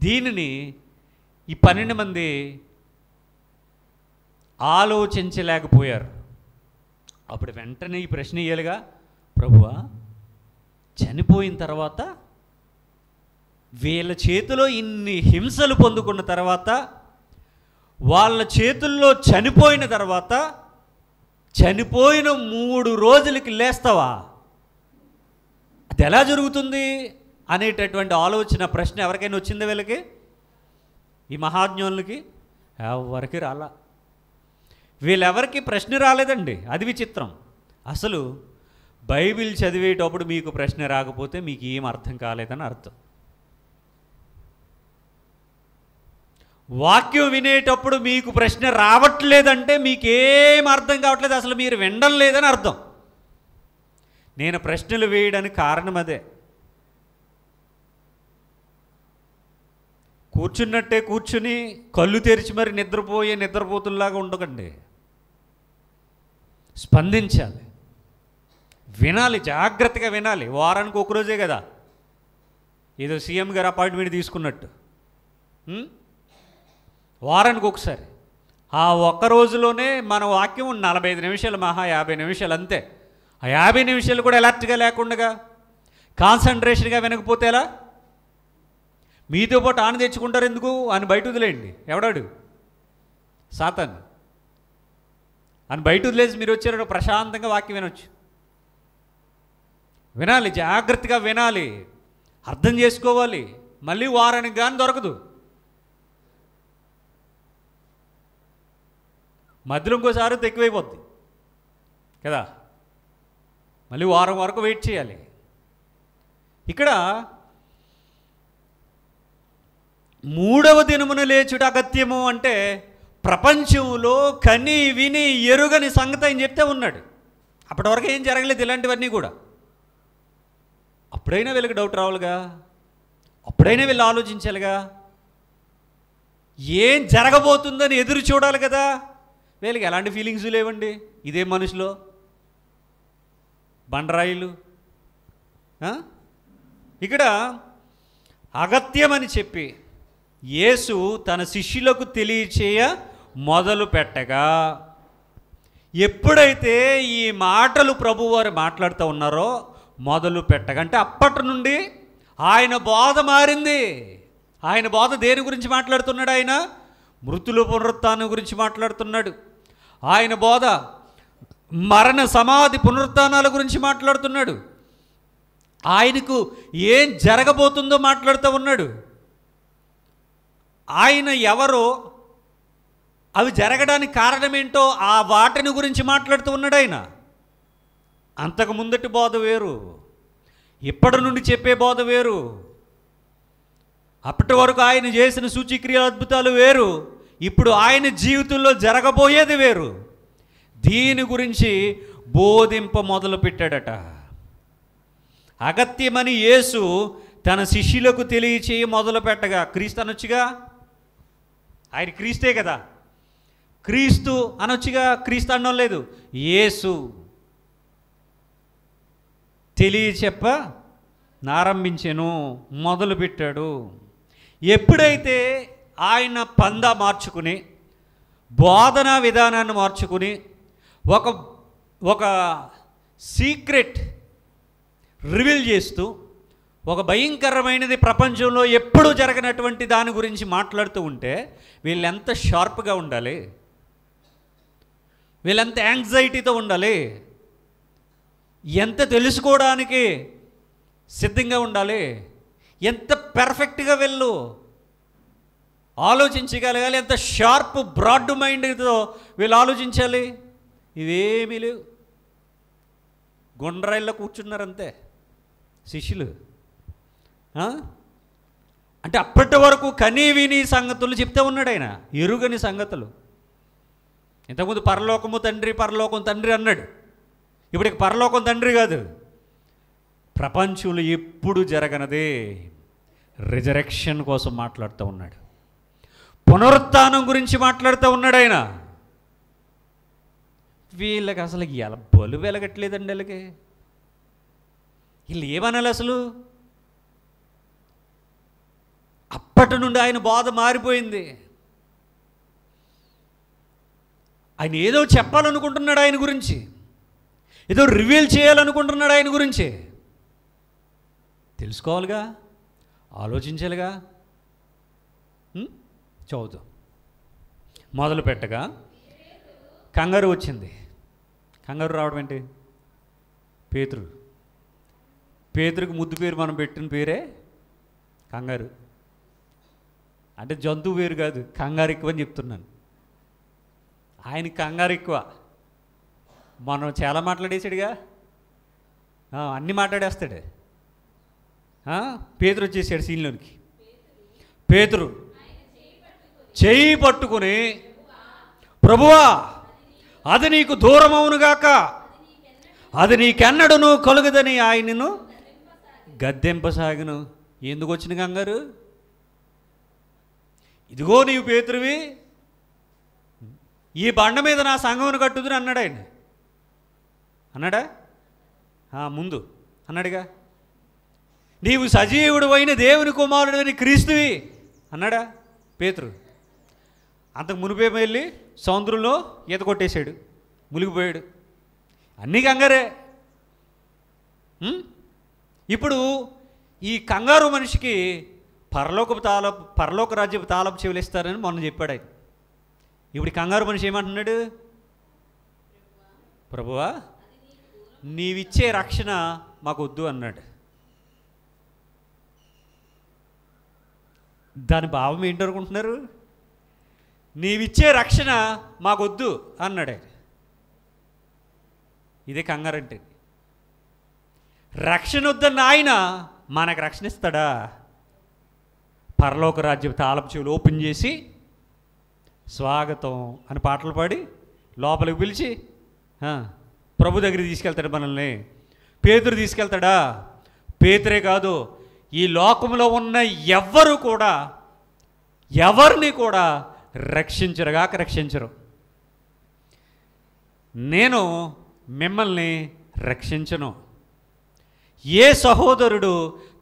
దీనిని ఈ 12 మంది ఆలోచించలేకపోయారు. అప్పుడు వెంటనే ఈ ప్రశ్న ఇయ్యాలిగా, ప్రభువా, చనిపోయిన తర్వాత వీళ్ళ చేతిలో ఇన్ని హింసలు పొందుకున్న తర్వాత, వాళ్ళ చేతుల్లో చనిపోయిన తర్వాత, చనిపోయిన 3 రోజులకి లేస్తావా? అది ఎలా జరుగుతుంది అనేటటువంటి ఆలోచన, ప్రశ్న ఎవరికైనా వచ్చిందా వీళ్ళకి? ఈ మహాజ్ఞానులకి ఎవరికి రాలా. వీళ్ళెవరికి ప్రశ్న రాలేదండి. అది విచిత్రం. అసలు బైబిల్ చదివేటప్పుడు మీకు ప్రశ్న రాకపోతే మీకు ఏం అర్థం కాలేదని అర్థం. వాక్యం వినేటప్పుడు మీకు ప్రశ్న రావట్లేదంటే మీకేం అర్థం కావట్లేదు, అసలు మీరు వినడం లేదని అర్థం. నేను ప్రశ్నలు వేయడానికి కారణం అదే. కూర్చున్నట్టే కూర్చుని కళ్ళు తెరిచి మరి నిద్రపోతుల్లాగా ఉండకండి. స్పందించాలి, వినాలి, జాగ్రత్తగా వినాలి. వారానికి ఒకరోజే కదా, ఏదో సీఎం గారు అపాయింట్మెంట్ తీసుకున్నట్టు వారానికి ఒకసారి. ఆ ఒక్క రోజులోనే మన వాక్యం 45 నిమిషాలు, మహా 50 నిమిషాలు అంతే. ఆ 50 నిమిషాలు కూడా అలర్ట్గా లేకుండా, కాన్సన్ట్రేషన్గా వినకపోతే ఎలా? మీతో పాటు ఆన తెచ్చుకుంటారు ఎందుకు? అని బయట వదిలేయండి. ఎవడాడు? సాతాను. అని బయట వదిలేసి మీరు వచ్చారు ప్రశాంతంగా వాక్యం వినొచ్చు. వినాలి, జాగ్రత్తగా వినాలి, అర్థం చేసుకోవాలి. మళ్ళీ వారానికి కానీ దొరకదు. మధ్యలో ఇంకోసారి ఎక్కువైపోద్ది కదా, మళ్ళీ వారం వరకు వెయిట్ చేయాలి. ఇక్కడ 3వ దినమున లేచుట అగత్యము అంటే ప్రపంచంలో కని విని ఎరుగని సంగతి అని చెప్తే ఉన్నాడు. అప్పటి వరకు ఏం జరగలేదు ఇలాంటివన్నీ కూడా. అప్పుడైనా వీళ్ళకి డౌట్ రావాలిగా, అప్పుడైనా వీళ్ళు ఆలోచించాలిగా, ఏం జరగబోతుందని ఎదురు చూడాలి కదా. వీళ్ళకి ఎలాంటి ఫీలింగ్స్ లేవండి. ఇదే మనుషులో బండరాయిలు. ఇక్కడ అగత్యమని చెప్పి యేసు తన శిష్యులకు తెలియచేయ మొదలు పెట్టగా, ఎప్పుడైతే ఈ మాటలు ప్రభువారు మాట్లాడుతూ ఉన్నారో మొదలు పెట్టగా, అంటే అప్పటి నుండి ఆయన బోధ మారింది. ఆయన బోధ దేని గురించి మాట్లాడుతున్నాడు? ఆయన మృతుల పునరుత్థానం గురించి మాట్లాడుతున్నాడు. ఆయన బోధ మరణ సమాధి పునరుత్థానాల గురించి మాట్లాడుతున్నాడు. ఆయనకు ఏం జరగబోతుందో మాట్లాడుతూ ఉన్నాడు. ఆయన ఎవరో, అవి జరగడానికి కారణమేంటో ఆ వాటిని గురించి మాట్లాడుతూ ఉన్నాడు ఆయన. అంతకు ముందటి బోధ వేరు, ఇప్పటి నుండి చెప్పే బోధ వేరు. అప్పటి వరకు ఆయన చేసిన సూచక్రియ అద్భుతాలు వేరు, ఇప్పుడు ఆయన జీవితంలో జరగబోయేది వేరు. దీని గురించి బోధింప మొదలు పెట్టాడట. అగత్యమని యేసు తన శిష్యులకు తెలియచేయ మొదలు పెట్టగా, క్రీస్తు అనొచ్చుగా, ఆయన క్రీస్తే కదా, క్రీస్తు అనొచ్చుగా, క్రీస్తు అనడం లేదు, యేసు తెలియచెప్ప నారంభించెను, మొదలుపెట్టాడు. ఎప్పుడైతే ఆయన పందా మార్చుకుని, బోధనా విధానాన్ని మార్చుకుని, ఒక సీక్రెట్ రివీల్ చేస్తూ, ఒక భయంకరమైనది ప్రపంచంలో ఎప్పుడూ జరగనటువంటి దాని గురించి మాట్లాడుతూ ఉంటే వీళ్ళు ఎంత షార్ప్గా ఉండాలి, వీళ్ళెంత యాంగ్జైటీతో ఉండాలి, ఎంత తెలుసుకోవడానికి సిద్ధంగా ఉండాలి, ఎంత పెర్ఫెక్ట్గా వీళ్ళు ఆలోచించగలగాలి, ఎంత షార్ప్ బ్రాడ్ మైండ్తో వీళ్ళు ఆలోచించాలి. ఇవేమీ లేవు. గుండ్రాయిల్లో కూర్చున్నారంతే శిష్యులు. అంటే అప్పటి వరకు కనీ విని సంగతులు చెప్తే ఉన్నాడు ఆయన, ఎరుగని సంగతులు. ఇంతకుముందు పరలోకము తండ్రి, పరలోకం తండ్రి అన్నాడు. ఇప్పుడు పరలోకం తండ్రి కాదు, ప్రపంచంలో ఎప్పుడు జరగనదే రిజరెక్షన్ కోసం మాట్లాడుతూ ఉన్నాడు, పునరుత్థానం గురించి మాట్లాడుతూ ఉన్నాడు ఆయన. వీళ్ళకి అసలు ఎలా బలు వెలగట్లేదండి. వీళ్ళకి వీళ్ళు ఏమనాలి అసలు? అప్పటి నుండి ఆయన బోధ మారిపోయింది. ఆయన ఏదో చెప్పాలనుకుంటున్నాడు ఆయన గురించి, ఏదో రివీల్ చేయాలనుకుంటున్నాడు ఆయన గురించి. తెలుసుకోవాలిగా, ఆలోచించాలిగా. చదువుతాం. మొదలు పెట్టగా కంగారు వచ్చింది. కంగారు రావడం ఏంటి? పేతురుకి ముద్దు పేరు మనం పెట్టిన పేరే కంగారు. అంటే జంతువు పేరు కాదు, కంగారు ఎక్కువ అని చెప్తున్నాను. ఆయనకి కంగారు ఎక్కువ. మనం చాలా మాట్లాడేసాడుగా, అన్నీ మాట్లాడేస్తాడు. పేతురు వచ్చేసాడు సీన్లోనికి. పేతురు చెయ్యి పట్టుకుని, ప్రభువా అది నీకు దూరం అవునుగాక, అది నీకెన్నడను కలుగుదని ఆయనను గద్దెంపసాగును. ఎందుకు వచ్చిన కంగారు? ఇదిగో నీవు పేతురువి, ఈ బండ మీద నా సంఘమును కట్టుదుని అన్నాడు ఆయన. అన్నాడా? ముందు అన్నాడుగా. నీవు సజీవుడు అయిన దేవుని కుమారుడు అని క్రీస్తువి అన్నాడా పేతురు? అంతకు మునిపే వెళ్ళి సముద్రంలో ఈత కొట్టేశాడు, మునిగిపోయాడు. అన్నీ కంగారే. ఇప్పుడు ఈ కంగారు మనిషికి పరలోక రాజ్యపు తాళపు చెవులు ఇస్తారని మొన్న చెప్పాడు ఆయన. ఇప్పుడు కంగారు మనిషి ఏమంటున్నాడు? ప్రభువా నీవిచ్చే రక్షణ మాకు వద్దు అన్నాడు. దాని భావం ఏంటనుకుంటున్నారు? నీవిచ్చే రక్షణ మాకొద్దు అన్నాడు ఆయన. ఇదే కంగారంటే. రక్షణ వద్దన్న ఆయన మనకు రక్షణ ఇస్తాడా? పరలోక రాజ్యం తాళపు చెవులు ఓపెన్ చేసి స్వాగతం అని పాటలు పాడి లోపలికి పిలిచి ప్రభు దగ్గరికి తీసుకెళ్తాడు మనల్ని. పేతురు తీసుకెళ్తాడా? పేతురే కాదు, ఈ లోకంలో ఉన్న ఎవ్వరు కూడా ఎవరిని కూడా రక్షించరుగాక రక్షించరు. నేను మిమ్మల్ని రక్షించను. ఏ సహోదరుడు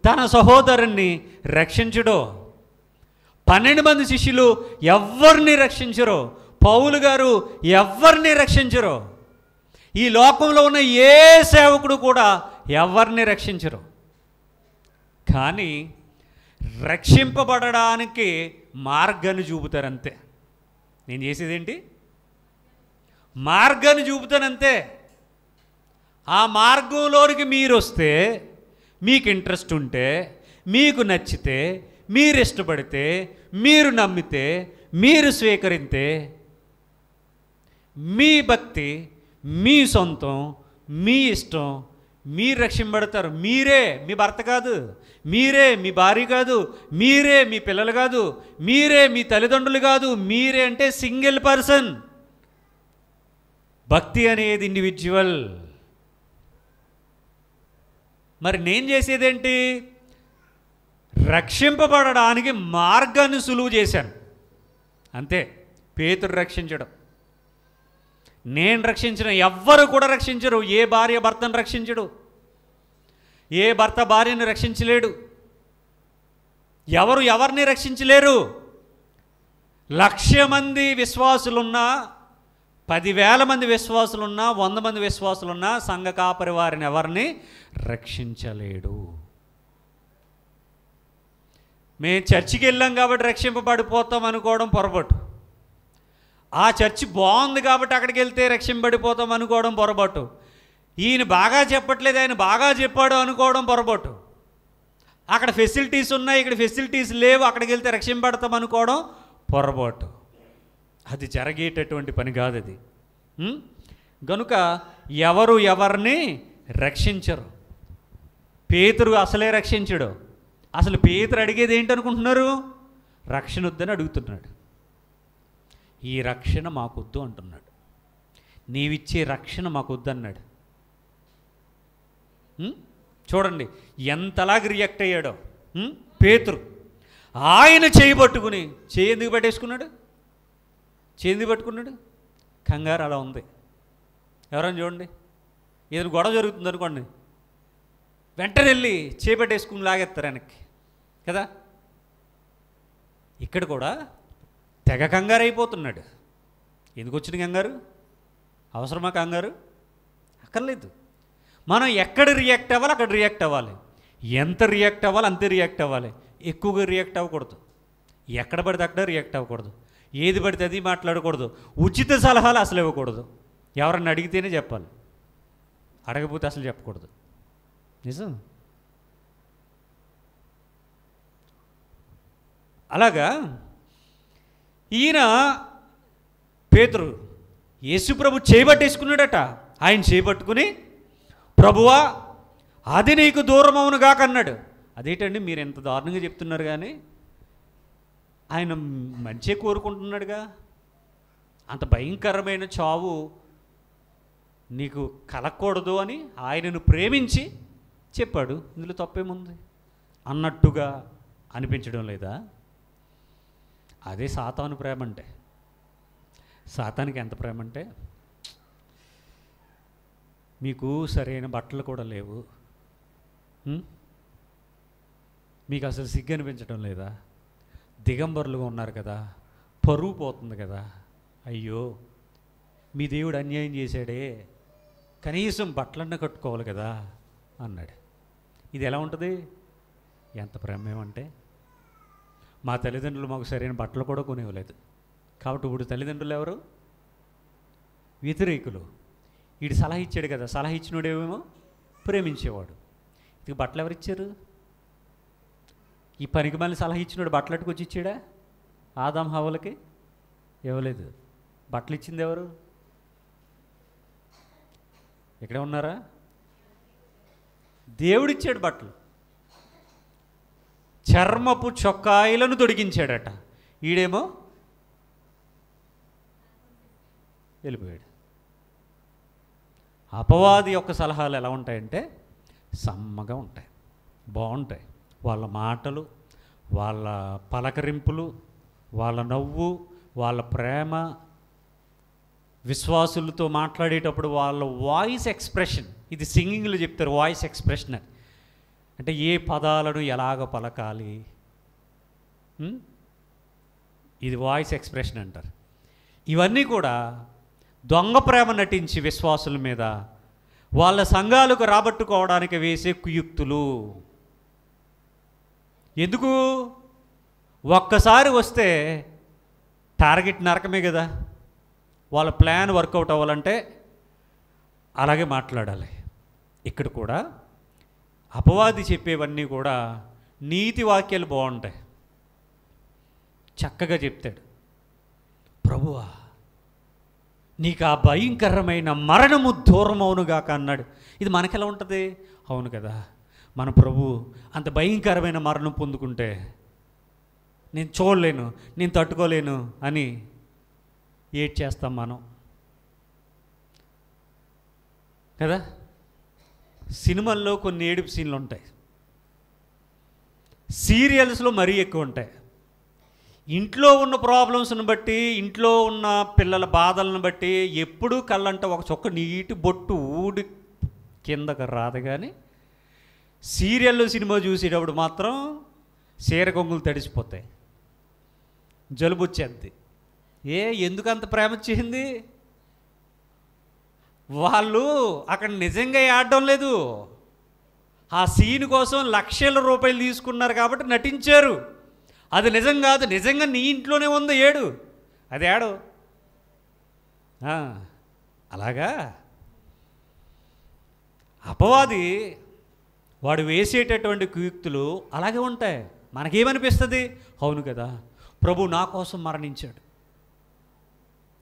తన సహోదరుణ్ణి రక్షించడో? 12 మంది శిష్యులు ఎవరిని రక్షించరు. పౌలు గారు ఎవరిని రక్షించరు. ఈ లోకంలో ఉన్న ఏ సేవకుడు కూడా ఎవరిని రక్షించరు. కానీ రక్షింపబడడానికి మార్గాన్ని చూపుతారంతే. నేను చేసేదేంటి? మార్గాన్ని చూపుతానంతే. ఆ మార్గంలోనికి మీరు వస్తే, మీకు ఇంట్రెస్ట్ ఉంటే, మీకు నచ్చితే, మీరు ఇష్టపడితే, మీరు నమ్మితే, మీరు స్వీకరిస్తే, మీ భక్తి, మీ సొంతం, మీ ఇష్టం, మీరు రక్షింపబడతారు. మీరే, మీ భర్త కాదు, మీరే మీ భార్య కాదు, మీరే మీ పిల్లలు కాదు, మీరే మీ తల్లిదండ్రులు కాదు, మీరే అంటే సింగిల్ పర్సన్. భక్తి అనేది ఇండివిజువల్. మరి నేను చేసేదేంటి? రక్షింపబడడానికి మార్గాన్ని సులువు చేశాను అంతే. పేతురు రక్షించడం. నేను రక్షించిన ఎవ్వరు కూడా రక్షించరు. ఏ భార్య భర్తను రక్షించడు, ఏ భర్త భార్యను రక్షించలేడు, ఎవరు ఎవరిని రక్షించలేరు. 1,00,000 మంది విశ్వాసులున్నా, 10,000 మంది విశ్వాసులున్నా, 100 మంది విశ్వాసులున్నా సంఘ కాపరి వారిని ఎవరిని రక్షించలేడు. మేము చర్చికి వెళ్ళాం కాబట్టి రక్షింపబడిపోతాం అనుకోవడం పొరపాటు. ఆ చర్చి బాగుంది కాబట్టి అక్కడికి వెళ్తే రక్షింపబడిపోతాం అనుకోవడం పొరపాటు. ఈయన బాగా చెప్పట్లేదు, ఆయన బాగా చెప్పాడు అనుకోవడం పొరపాటు. అక్కడ ఫెసిలిటీస్ ఉన్నాయి, ఇక్కడ ఫెసిలిటీస్ లేవు, అక్కడికి వెళ్తే రక్షింపబడతాం అనుకోవడం పొరపాటు. అది జరిగేటటువంటి పని కాదు అది. గనుక ఎవరు ఎవరిని రక్షించరు. పేతురు అసలే రక్షించడు. అసలు పేతురు అడిగేది ఏంటనుకుంటున్నారు? రక్షణ వద్దని అడుగుతున్నాడు. ఈ రక్షణ మాకొద్దు అంటున్నాడు. నీవిచ్చే రక్షణ మాకొద్దు అన్నాడు. చూడండి ఎంతలాగా రియాక్ట్ అయ్యాడో పేతురు. ఆయన చేయి పట్టుకుని, చేయి ఎందుకు పట్టేసుకున్నాడు? చేయి ఎందుకు పట్టుకున్నాడు? కంగారు అలా ఉంది. ఎవరైనా చూడండి, ఏదైనా గొడవ జరుగుతుంది అనుకోండి, వెంటనే వెళ్ళి చేయి పట్టేసుకుని లాగేస్తారు వెనక్కి కదా. ఇక్కడ కూడా తెగ కంగారు అయిపోతున్నాడు. ఎందుకు వచ్చిన కంగారు? అవసరమా కంగారు? అక్కర్లేదు. మనం ఎక్కడ రియాక్ట్ అవ్వాలి అక్కడ రియాక్ట్ అవ్వాలి. ఎంత రియాక్ట్ అవ్వాలి అంతే రియాక్ట్ అవ్వాలి. ఎక్కువగా రియాక్ట్ అవ్వకూడదు. ఎక్కడ పడితే అక్కడ రియాక్ట్ అవ్వకూడదు. ఏది పడితే అది మాట్లాడకూడదు. ఉచిత సలహాలు అసలు ఇవ్వకూడదు. ఎవరన్నా అడిగితేనే చెప్పాలి, అడగకపోతే అసలు చెప్పకూడదు. నిజం. అలాగా ఈయన పేతురు యేసుప్రభు చేయబట్టేసుకున్నాడట. ఆయన చేయబట్టుకుని, ప్రభువా అది నీకు దూరం అవునుగాక అన్నాడు. అదేంటండి మీరు ఎంత దారుణంగా చెప్తున్నారు? కానీ ఆయన మంచిగా కోరుకుంటున్నాడుగా. అంత భయంకరమైన చావు నీకు కలగకూడదు అని ఆయనను ప్రేమించి చెప్పాడు. ఇందులో తప్పేముంది అన్నట్టుగా అనిపించడం లేదా? అదే సాతాను ప్రేమ అంటే. సాతానికి ఎంత ప్రేమ అంటే, మీకు సరైన బట్టలు కూడా లేవు, మీకు అసలు సిగ్గు అనిపించడం లేదా, దిగంబరులుగా ఉన్నారు కదా, పరువు పోతుంది కదా, అయ్యో మీ దేవుడు అన్యాయం చేశాడే, కనీసం బట్టలన్నా కట్టుకోవాలి కదా అన్నాడు. ఇది ఎలా ఉంటుంది? ఎంత ప్రేమ ఏమంటే, మా తల్లిదండ్రులు మాకు సరైన బట్టలు కూడా కొనివ్వలేదు కాబట్టి ఇప్పుడు తల్లిదండ్రులు ఎవరు? వ్యతిరేకులు. వీడు సలహా ఇచ్చాడు కదా, సలహా ఇచ్చినోడేమో ప్రేమించేవాడు. ఇది బట్టలు ఎవరిచ్చారు? ఈ పనికి మళ్ళీ సలహా ఇచ్చినోడు బట్టలు అట్టుకొచ్చి ఇచ్చాడా? ఆదాం హవ్వలకి ఇవ్వలేదు. బట్టలు ఇచ్చింది ఎవరు? ఇక్కడే ఉన్నారా? దేవుడిచ్చాడు బట్టలు. చర్మపు చొక్కాయిలను తొడిగించాడట. ఈడేమో వెళ్ళిపోయాడు. అపవాది యొక్క సలహాలు ఎలా ఉంటాయంటే సమ్మగా ఉంటాయి, బాగుంటాయి. వాళ్ళ మాటలు, వాళ్ళ పలకరింపులు, వాళ్ళ నవ్వు, వాళ్ళ ప్రేమ, విశ్వాసులతో మాట్లాడేటప్పుడు వాళ్ళ వాయిస్ ఎక్స్ప్రెషన్, ఇది సింగింగ్లో చెప్తారు వాయిస్ ఎక్స్ప్రెషన్ అని. అంటే ఏ పదాలను ఎలాగ పలకాలి, ఇది వాయిస్ ఎక్స్ప్రెషన్ అంటారు. ఇవన్నీ కూడా దొంగ ప్రేమ నటించి విశ్వాసుల మీద వాళ్ళ సంఘాలకు రాబట్టుకోవడానికి వేసే కుయుక్తులు. ఎందుకు? ఒక్కసారి వస్తే టార్గెట్ నరకమే కదా. వాళ్ళ ప్లాన్ వర్కౌట్ అవ్వాలంటే అలాగే మాట్లాడాలి. ఇక్కడ కూడా అపవాది చెప్పేవన్నీ కూడా నీతి వాక్యాలు బాగుంటాయి, చక్కగా చెప్తాడు. ప్రభువా, నీకు ఆ భయంకరమైన మరణము దూరమవునుగాక అన్నాడు. ఇది మనకెలా ఉంటుంది? అవును కదా, మన ప్రభు అంత భయంకరమైన మరణం పొందుకుంటే నేను చూడలేను, నేను తట్టుకోలేను అని ఏడ్ చేస్తాం మనం కదా. సినిమాల్లో కొన్ని ఏడుపు సీన్లు ఉంటాయి, సీరియల్స్లో మరీ ఎక్కువ ఉంటాయి. ఇంట్లో ఉన్న ప్రాబ్లమ్స్ని బట్టి, ఇంట్లో ఉన్న పిల్లల బాధలను బట్టి ఎప్పుడూ కళ్ళంట ఒక చొక్క నీటి బొట్టు ఊడి కిందకు రాదు. కానీ సీరియల్లో సినిమా చూసేటప్పుడు మాత్రం చీర కొంగులు తడిసిపోతాయి, జలుబు వచ్చేద్ది. ఎందుకంత ప్రేమ వచ్చేసింది? వాళ్ళు అక్కడ నిజంగా ఆడడం లేదు, ఆ సీన్ కోసం లక్షల రూపాయలు తీసుకున్నారు కాబట్టి నటించారు. అది నిజం కాదు, నిజంగా నీ ఇంట్లోనే ఉంది ఏడు, అది ఏడు. అలాగా అపవాది వాడు వేసేటటువంటి కుయుక్తులు అలాగే ఉంటాయి. మనకేమనిపిస్తుంది? అవును కదా, ప్రభు నా కోసం మరణించాడు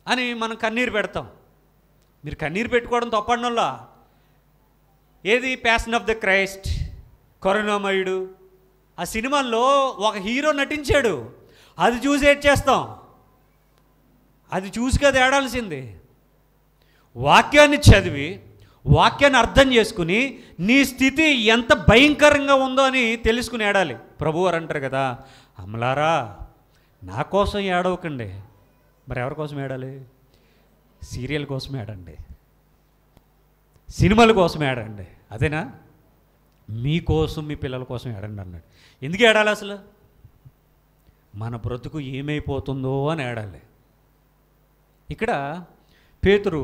అని మనం కన్నీరు పెడతాం. మీరు కన్నీరు పెట్టుకోవడం తప్పనల్లా. ఏది ప్యాషన్ ఆఫ్ ద క్రైస్ట్, కరుణామయుడు, ఆ సినిమాల్లో ఒక హీరో నటించాడు, అది చూసి ఏడ్ చేస్తాం, అది చూసి కదా ఏడాల్సింది. వాక్యాన్ని చదివి వాక్యాన్ని అర్థం చేసుకుని నీ స్థితి ఎంత భయంకరంగా ఉందో అని తెలుసుకుని ఏడాలి. ప్రభువారు అంటారు కదా, అమలారా నా కోసం ఏడవకండి. మరి ఎవరి కోసం ఏడాలి? సీరియల్ కోసం ఏడండి, సినిమాల కోసం ఏడండి, అదేనా? మీకోసం, మీ పిల్లల కోసం ఏడండి అన్నాడు. ఎందుకు ఏడాలి? అసలు మన బ్రతుకు ఏమైపోతుందో అని ఏడాలి. ఇక్కడ పేతురు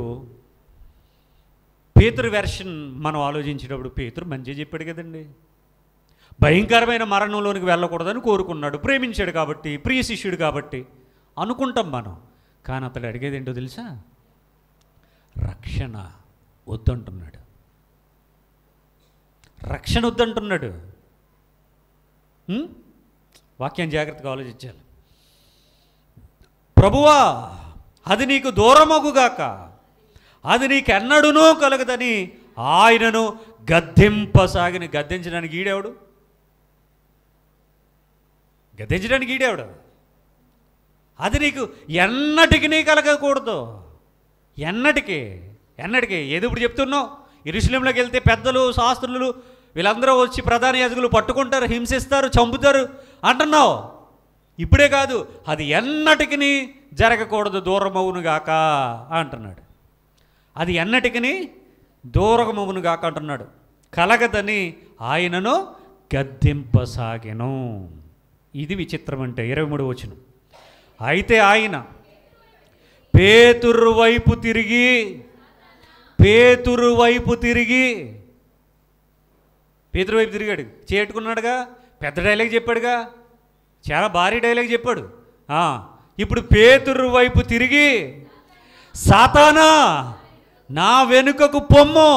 వెర్షన్ మనం ఆలోచించేటప్పుడు పేతురు మంచిగా చెప్పాడు కదండి. భయంకరమైన మరణంలోనికి వెళ్ళకూడదని కోరుకున్నాడు, ప్రేమించాడు కాబట్టి, ప్రియ శిష్యుడు కాబట్టి అనుకుంటాం మనం. కానీ అతడు అడిగేది ఏంటో తెలుసా? రక్షణ వద్దంటున్నాడు, రక్షణ వద్దంటున్నాడు. వాక్యాన్ని జాగ్రత్తగా ఆలోచించాలి. ప్రభువా, అది నీకు దూరమగుగాక, అది నీకెన్నడూనూ కలగదని ఆయనను గద్దింపసాగిన. గద్దించడానికి ఈడేవాడు? గద్దించడానికి ఈడేవాడు? అది నీకు ఎన్నటికి నీ కలగకూడదు, ఎన్నటికి. ఏదో ఇప్పుడు చెప్తున్నావు, యెరూషలేములోకి వెళ్తే పెద్దలు, శాస్త్రులు వీళ్ళందరూ వచ్చి ప్రధాన యాజకులు పట్టుకుంటారు, హింసిస్తారు, చంపుతారు అంటున్నావు. ఇప్పుడే కాదు, అది ఎన్నటికి జరగకూడదు, దూరమవునుగాక అంటున్నాడు. అది ఎన్నటికి దూరమవునుగాక అంటున్నాడు. కలగదని ఆయనను గద్దింపసాగెను. ఇది విచిత్రం. అంటే 23వ వచనం. అయితే ఆయన పేతురు వైపు తిరిగి పేతురు వైపు తిరిగాడు. చేట్టుకున్నాడుగా, పెద్ద డైలాగ్ చెప్పాడుగా, చాలా భారీ డైలాగ్ చెప్పాడు. ఇప్పుడు పేతురు వైపు తిరిగి, సాతానా నా వెనుకకు పొమ్ము,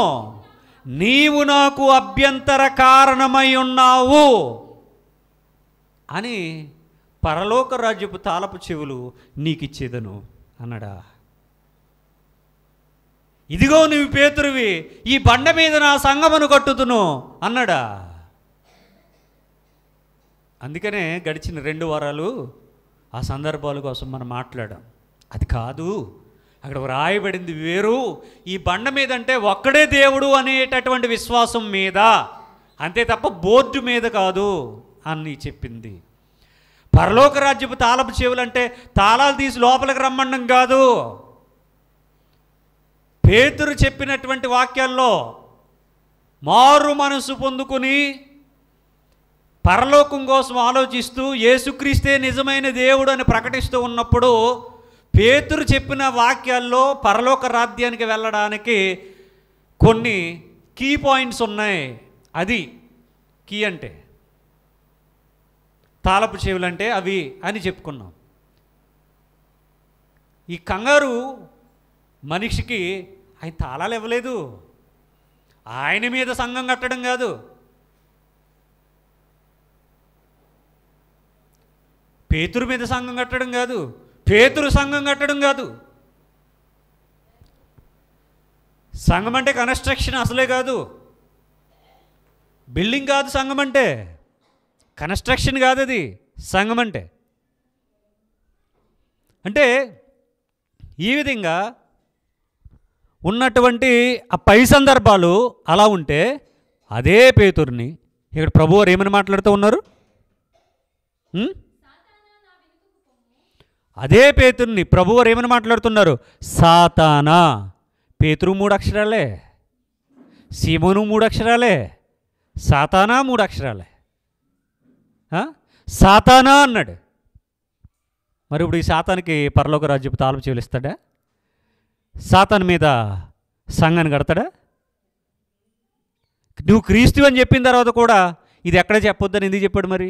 నీవు నాకు అభ్యంతర కారణమై ఉన్నావు అని పరలోక రాజ్యపు తాళపు చెవులు నీకిచ్చేదను అన్నాడా? ఇదిగో నువ్వు పేతురువి, ఈ బండ మీద నా సంఘమును కట్టుదును అన్నాడా? అందుకనే గడిచిన 2 వారాలు ఆ సందర్భాల కోసం మనం మాట్లాడాం. అది కాదు, అక్కడ వ్రాయబడింది వేరు. ఈ బండ మీద అంటే ఒక్కడే దేవుడు అనేటటువంటి విశ్వాసం మీద, అంతే తప్ప బోర్డు మీద కాదు అని చెప్పింది. పరలోక రాజ్యపు తాళపు చెవులు అంటే తాళాలు తీసి లోపలికి రమ్మడం కాదు. పేతురు చెప్పినటువంటి వాక్యాల్లో మారు మనసు పొందుకుని పరలోకం కోసం ఆలోచిస్తూ యేసుక్రీస్తే నిజమైన దేవుడు అని ప్రకటిస్తూ ఉన్నప్పుడు పేతురు చెప్పిన వాక్యాల్లో పరలోక రాజ్యానికి వెళ్ళడానికి కొన్ని కీ పాయింట్స్ ఉన్నాయి. అది కీ అంటే తాళపు చెవులంటే అవి అని చెప్పుకున్నాం. ఈ కంగారు మనిషికి ఆయన తాళాలు ఇవ్వలేదు, ఆయన మీద సంఘం కట్టడం కాదు. పేతురు మీద సంఘం కట్టడం కాదు, పేతురు సంఘం కట్టడం కాదు. సంఘం అంటే కన్స్ట్రక్షన్ అసలే కాదు, బిల్డింగ్ కాదు. సంఘం అంటే కన్స్ట్రక్షన్ కాదు, అది సంఘం అంటే. అంటే ఈ విధంగా ఉన్నటువంటి ఆ పై సందర్భాలు అలా ఉంటే అదే పేతురుని ఇక్కడ ప్రభువారు ఏమని మాట్లాడుతూ ఉన్నారు? అదే పేతురుని ప్రభువారు ఏమని మాట్లాడుతున్నారు? సాతానా. పేతురు 3 అక్షరాలే, సీమోను 3 అక్షరాలే, సాతానా 3 అక్షరాలే. సాతానా అన్నాడు. మరి ఇప్పుడు ఈ సాతానికి పరలోక రాజ్యపు తాళపు చెవులు ఇస్తాడా? సాతాను మీద సంఘాన్ని కడతాడా? నువ్వు క్రీస్తు అని చెప్పిన తర్వాత కూడా ఇది ఎక్కడ చెప్పొద్దని ఎందుకు చెప్పాడు మరి?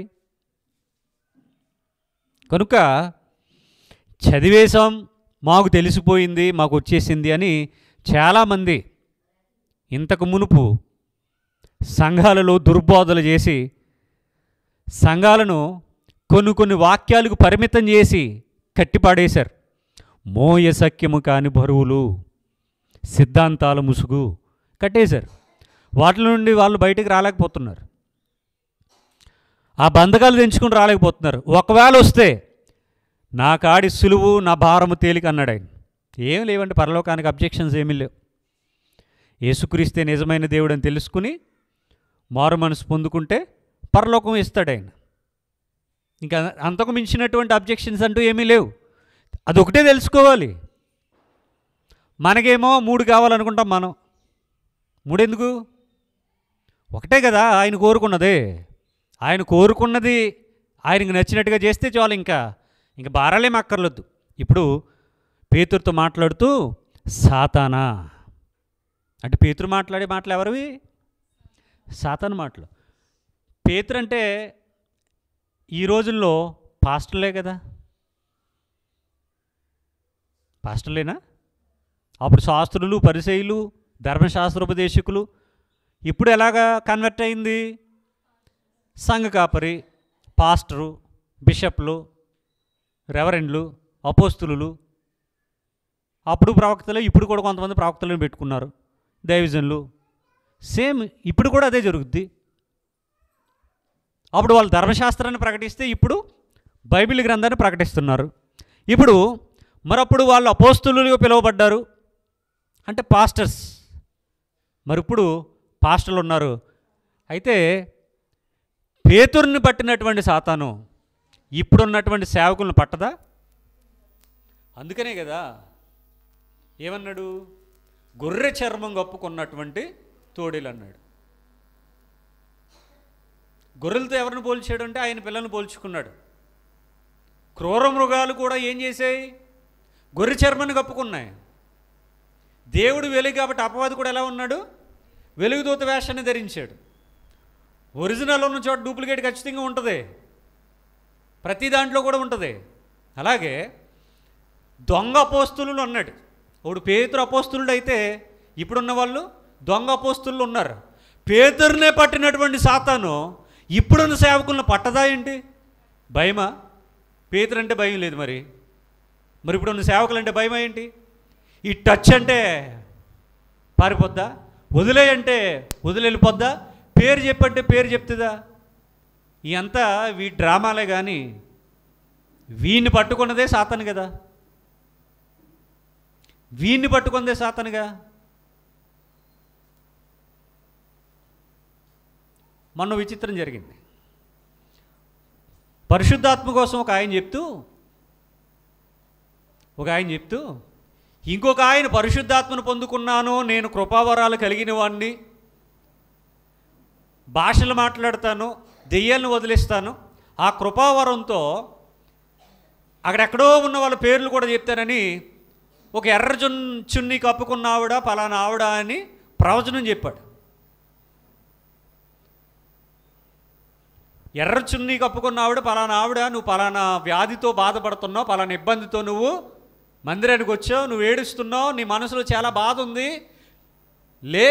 కనుక చదివేశాం, మాకు తెలిసిపోయింది, మాకు వచ్చేసింది అని చాలామంది ఇంతకు మునుపు సంఘాలలో దుర్బోధలు చేసి సంఘాలను కొన్ని వాక్యాలకు పరిమితం చేసి కట్టిపాడేశారు. మోయ సఖ్యము కాని బరువులు, సిద్ధాంతాల ముసుగు కట్టేశారు. వాటి నుండి వాళ్ళు బయటికి రాలేకపోతున్నారు, ఆ బంధకాలు తెంచుకుని రాలేకపోతున్నారు. ఒకవేళ వస్తే నా కాడి సులువు, నా భారము తేలిక అన్నాడు ఆయన. ఏం లేవంటే పరలోకానికి అబ్జెక్షన్స్ ఏమీ లేవు. యేసుక్రీస్తే నిజమైన దేవుడు అని తెలుసుకుని మారు మనసు పొందుకుంటే పరలోకం ఇస్తాడు ఆయన. ఇంకా అంతకు మించినటువంటి అబ్జెక్షన్స్ అంటూ ఏమీ లేవు. అదొకటే తెలుసుకోవాలి. మనకేమో 3 కావాలనుకుంటాం మనం. 3 ఎందుకు? ఒకటే కదా ఆయన కోరుకున్నదే. ఆయన కోరుకున్నది ఆయనకు నచ్చినట్టుగా చేస్తే చాలు, ఇంకా భారాలేం అక్కర్లొద్దు. ఇప్పుడు పేతురుతో మాట్లాడుతూ సాతానా అంటే పేతురు మాట్లాడే మాటలు ఎవరివి? సాతాను మాటలు. పేతురు అంటే ఈ రోజుల్లో పాస్టర్లే కదా, పాస్టర్లేనా? అప్పుడు శాస్త్రులు, పరిసయ్యులు, ధర్మశాస్త్రోపదేశకులు. ఇప్పుడు ఎలాగా కన్వర్ట్ అయింది? సంఘ కాపరి, పాస్టరు, బిషప్లు, రెవరెండ్లు, అపోస్తులు. అప్పుడు ప్రవక్తలు, ఇప్పుడు కూడా కొంతమంది ప్రవక్తలను పెట్టుకున్నారు, దైవజనులు. సేమ్ ఇప్పుడు కూడా అదే జరుగుద్ది. అప్పుడు వాళ్ళు ధర్మశాస్త్రాన్ని ప్రకటిస్తే ఇప్పుడు బైబిల్ గ్రంథాన్ని ప్రకటిస్తున్నారు. ఇప్పుడు మరప్పుడు వాళ్ళు అపోస్తులుగా పిలువబడ్డారు అంటే పాస్టర్స్. మరి ఇప్పుడు పాస్టర్లు ఉన్నారు. అయితే పేతురుని పట్టినటువంటి సాతాను ఇప్పుడున్నటువంటి సేవకులను పట్టదా? అందుకనే కదా ఏమన్నాడు? గొర్రె చర్మం కప్పుకున్నటువంటి తోడేలు అన్నాడు. గొర్రెలతో ఎవరిని పోల్చాడు అంటే ఆయన పిల్లల్ని పోల్చుకున్నాడు. క్రూర మృగాలు కూడా ఏం చేశాయి? గొర్రె చర్మాన్ని కప్పుకున్నాయి. దేవుడు వెలుగు కాబట్టి అపవాది కూడా ఎలా ఉన్నాడు? వెలుగుదూత వేషాన్ని ధరించాడు. ఒరిజినల్ ఉన్న చోట డూప్లికేట్ ఖచ్చితంగా ఉంటుంది, ప్రతి దాంట్లో కూడా ఉంటుంది. అలాగే దొంగ అపోస్తులు అన్నాడు. ఒకడు పేతురు అపోస్తులుడు అయితే ఇప్పుడున్న వాళ్ళు దొంగ అపోస్తులు ఉన్నారు. పేతురునే పట్టినటువంటి సాతాను ఇప్పుడున్న సేవకులను పట్టదా ఏంటి? భయమా? పేతురు అంటే భయం లేదు, మరి ఇప్పుడున్న సేవకులు అంటే భయమా ఏంటి? ఈ టచ్ అంటే పారిపోద్దా? వదిలే అంటే వదిలేళ్ళిపోద్దా? పేరు చెప్పంటే పేరు చెప్తుందా? ఇదంతా వీ డ్రామాలే కానీ వీడిని పట్టుకున్నదే సాతాను కదా. వీణ్ణి పట్టుకుందే సాతానుగా. మొన్న విచిత్రం జరిగింది. పరిశుద్ధాత్మ కోసం ఒక ఆయన చెప్తూ ఇంకొక ఆయన పరిశుద్ధాత్మను పొందుకున్నాను, నేను కృపావరాలు కలిగిన వాడిని, భాషలు మాట్లాడతాను, దెయ్యాలను వదిలిస్తాను, ఆ కృపావరంతో అక్కడెక్కడో ఉన్న వాళ్ళ పేర్లు కూడా చెప్తానని ఒక ఎర్ర చున్ని కప్పుకున్న ఆవిడ పలానా ఆవిడ అని ప్రవచనం చెప్పాడు. ఎర్ర చున్ని కప్పుకున్న ఆవిడ పలానా ఆవిడ, నువ్వు పలానా వ్యాధితో బాధపడుతున్నావు, పలానా ఇబ్బందితో నువ్వు మందిరానికి వచ్చావు, నువ్వు ఏడుస్తున్నావు, నీ మనసులో చాలా బాధ ఉంది, లే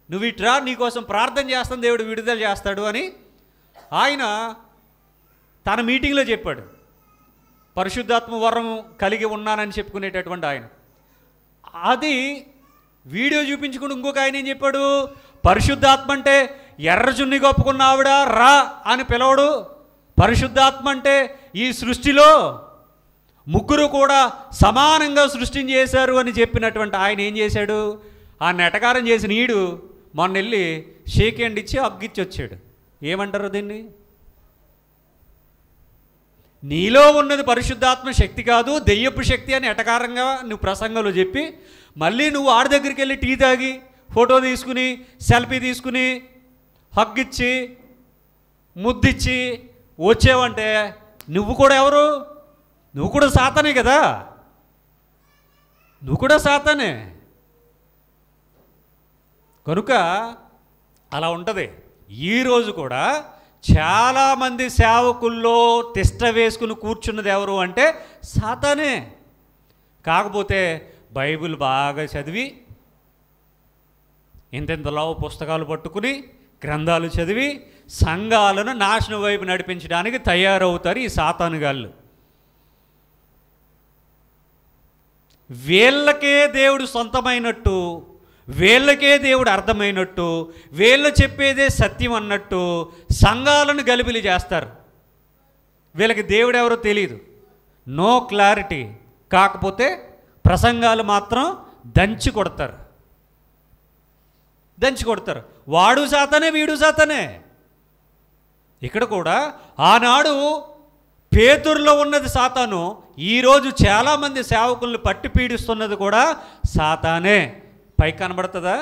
నువ్వు ఇట్రా, నీకోసం ప్రార్థన చేస్తాను, దేవుడు విడుదల చేస్తాడు అని ఆయన తన మీటింగ్లో చెప్పాడు. పరిశుద్ధాత్మ వరం కలిగి ఉన్నానని చెప్పుకునేటటువంటి ఆయన అది వీడియో చూపించుకుంటూ ఇంకొక ఆయన ఏం చెప్పాడు, పరిశుద్ధాత్మ అంటే ఎర్ర చున్ని కప్పుకున్న ఆవిడ రా అని పిలవడు, పరిశుద్ధాత్మ అంటే ఈ సృష్టిలో ముగ్గురు కూడా సమానంగా సృష్టించేశారు అని చెప్పినటువంటి ఆయన ఏం చేశాడు, ఆ నెటకారం చేసిన ఈడు మొన్న వెళ్ళి షేక్ హ్యాండ్ ఇచ్చి అగ్గిచ్చి వచ్చాడు. ఏమంటారు దీన్ని? నీలో ఉన్నది పరిశుద్ధాత్మ శక్తి కాదు, దెయ్యపు శక్తి అని ఎటకారంగా నువ్వు ప్రసంగంలో చెప్పి మళ్ళీ నువ్వు ఆడి దగ్గరికి వెళ్ళి టీ తాగి ఫోటో తీసుకుని సెల్ఫీ తీసుకుని హగ్గిచ్చి ముద్దిచ్చి వచ్చేవంటే నువ్వు కూడా ఎవరు? నువ్వు కూడా సాతానే కదా, నువ్వు కూడా సాతానే. కనుక అలా ఉంటుంది. ఈరోజు కూడా చాలామంది సేవకుల్లో తిష్ట వేసుకుని కూర్చున్నది ఎవరు అంటే సాతానే. కాకపోతే బైబిల్ బాగా చదివి ఇంతెంతలో పుస్తకాలు పట్టుకుని గ్రంథాలు చదివి సంఘాలను నాశనం వైపు నడిపించడానికి తయారవుతారు ఈ సాతానుగాళ్ళు. వీళ్ళకే దేవుడు సొంతమైనట్టు, వీళ్ళకే దేవుడు అర్థమైనట్టు, వీళ్ళు చెప్పేదే సత్యం అన్నట్టు సంఘాలను గలిబిలి చేస్తారు. వీళ్ళకి దేవుడు ఎవరో తెలియదు, నో క్లారిటీ. కాకపోతే ప్రసంగాలు మాత్రం దంచి కొడతారు. వాడు సాతానే, వీడు సాతానే. ఇక్కడ కూడా ఆనాడు పేతురులో ఉన్నది సాతాను, ఈరోజు చాలామంది సేవకులను పట్టి పీడిస్తున్నది కూడా సాతానే. పై కనబడుతుందా?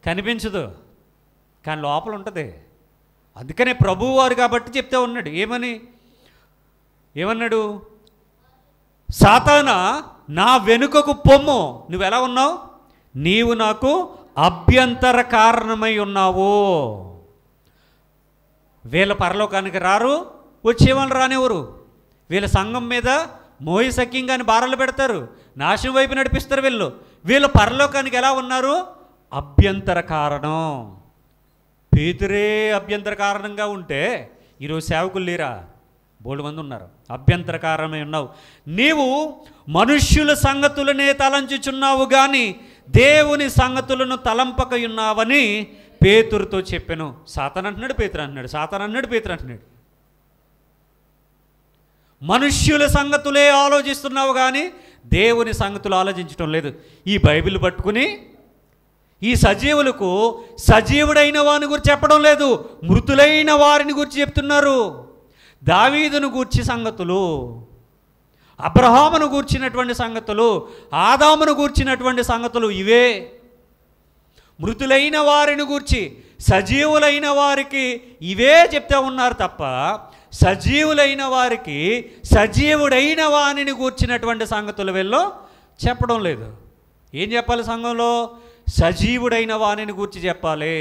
కనిపించదు, కానీ లోపల ఉంటుంది. అందుకనే ప్రభువారు కాబట్టి చెప్తే ఉన్నాడు, ఏమన్నాడు? సాతానా నా వెనుకకు పొమ్ము, నువ్వు ఎలా ఉన్నావు? నీవు నాకు అభ్యంతర కారణమై ఉన్నావు. వీళ్ళ పరలోకానికి రారు, వచ్చేవాళ్ళు రానివ్వరు. వీళ్ళ సంఘం మీద మోయసక్యంగా భారాలు పెడతారు, నాశనం వైపు నడిపిస్తారు. వీళ్ళు పరలోకానికి ఎలా ఉన్నారు? అభ్యంతర కారణం. పేతురే అభ్యంతర కారణంగా ఉంటే ఈరోజు సేవకులు లేరా? బోల్డ్ మంది ఉన్నారు. అభ్యంతర కారణమై ఉన్నావు. నీవు మనుష్యుల సంగతులనే తలంచుచున్నావు కానీ దేవుని సంగతులను తలంపక ఉన్నావని పేతురుతో చెప్పాను. సాతాను అంటున్నాడు, పేతురు అంటున్నాడు. మనుష్యుల సంగతులే ఆలోచిస్తున్నావు కానీ దేవుని సంగతులు ఆలోచించడం లేదు. ఈ బైబిల్ పట్టుకుని ఈ సజీవులకు సజీవుడైన వారిని గురించి చెప్పడం లేదు, మృతులైన వారిని గురించి చెప్తున్నారు. దావీదును గూర్చి సంగతులు, అబ్రహామును గూర్చినటువంటి సంగతులు, ఆదామును గూర్చినటువంటి సంగతులు ఇవే. మృతులైన వారిని గూర్చి సజీవులైన వారికి ఇవే చెప్తా ఉన్నారు తప్ప సజీవులైన వారికి సజీవుడైన వారిని గూర్చినటువంటి సంగతులు వీళ్ళు చెప్పడం లేదు. ఏం చెప్పాలి? సంఘంలో సజీవుడైన వారిని గూర్చి చెప్పాలి.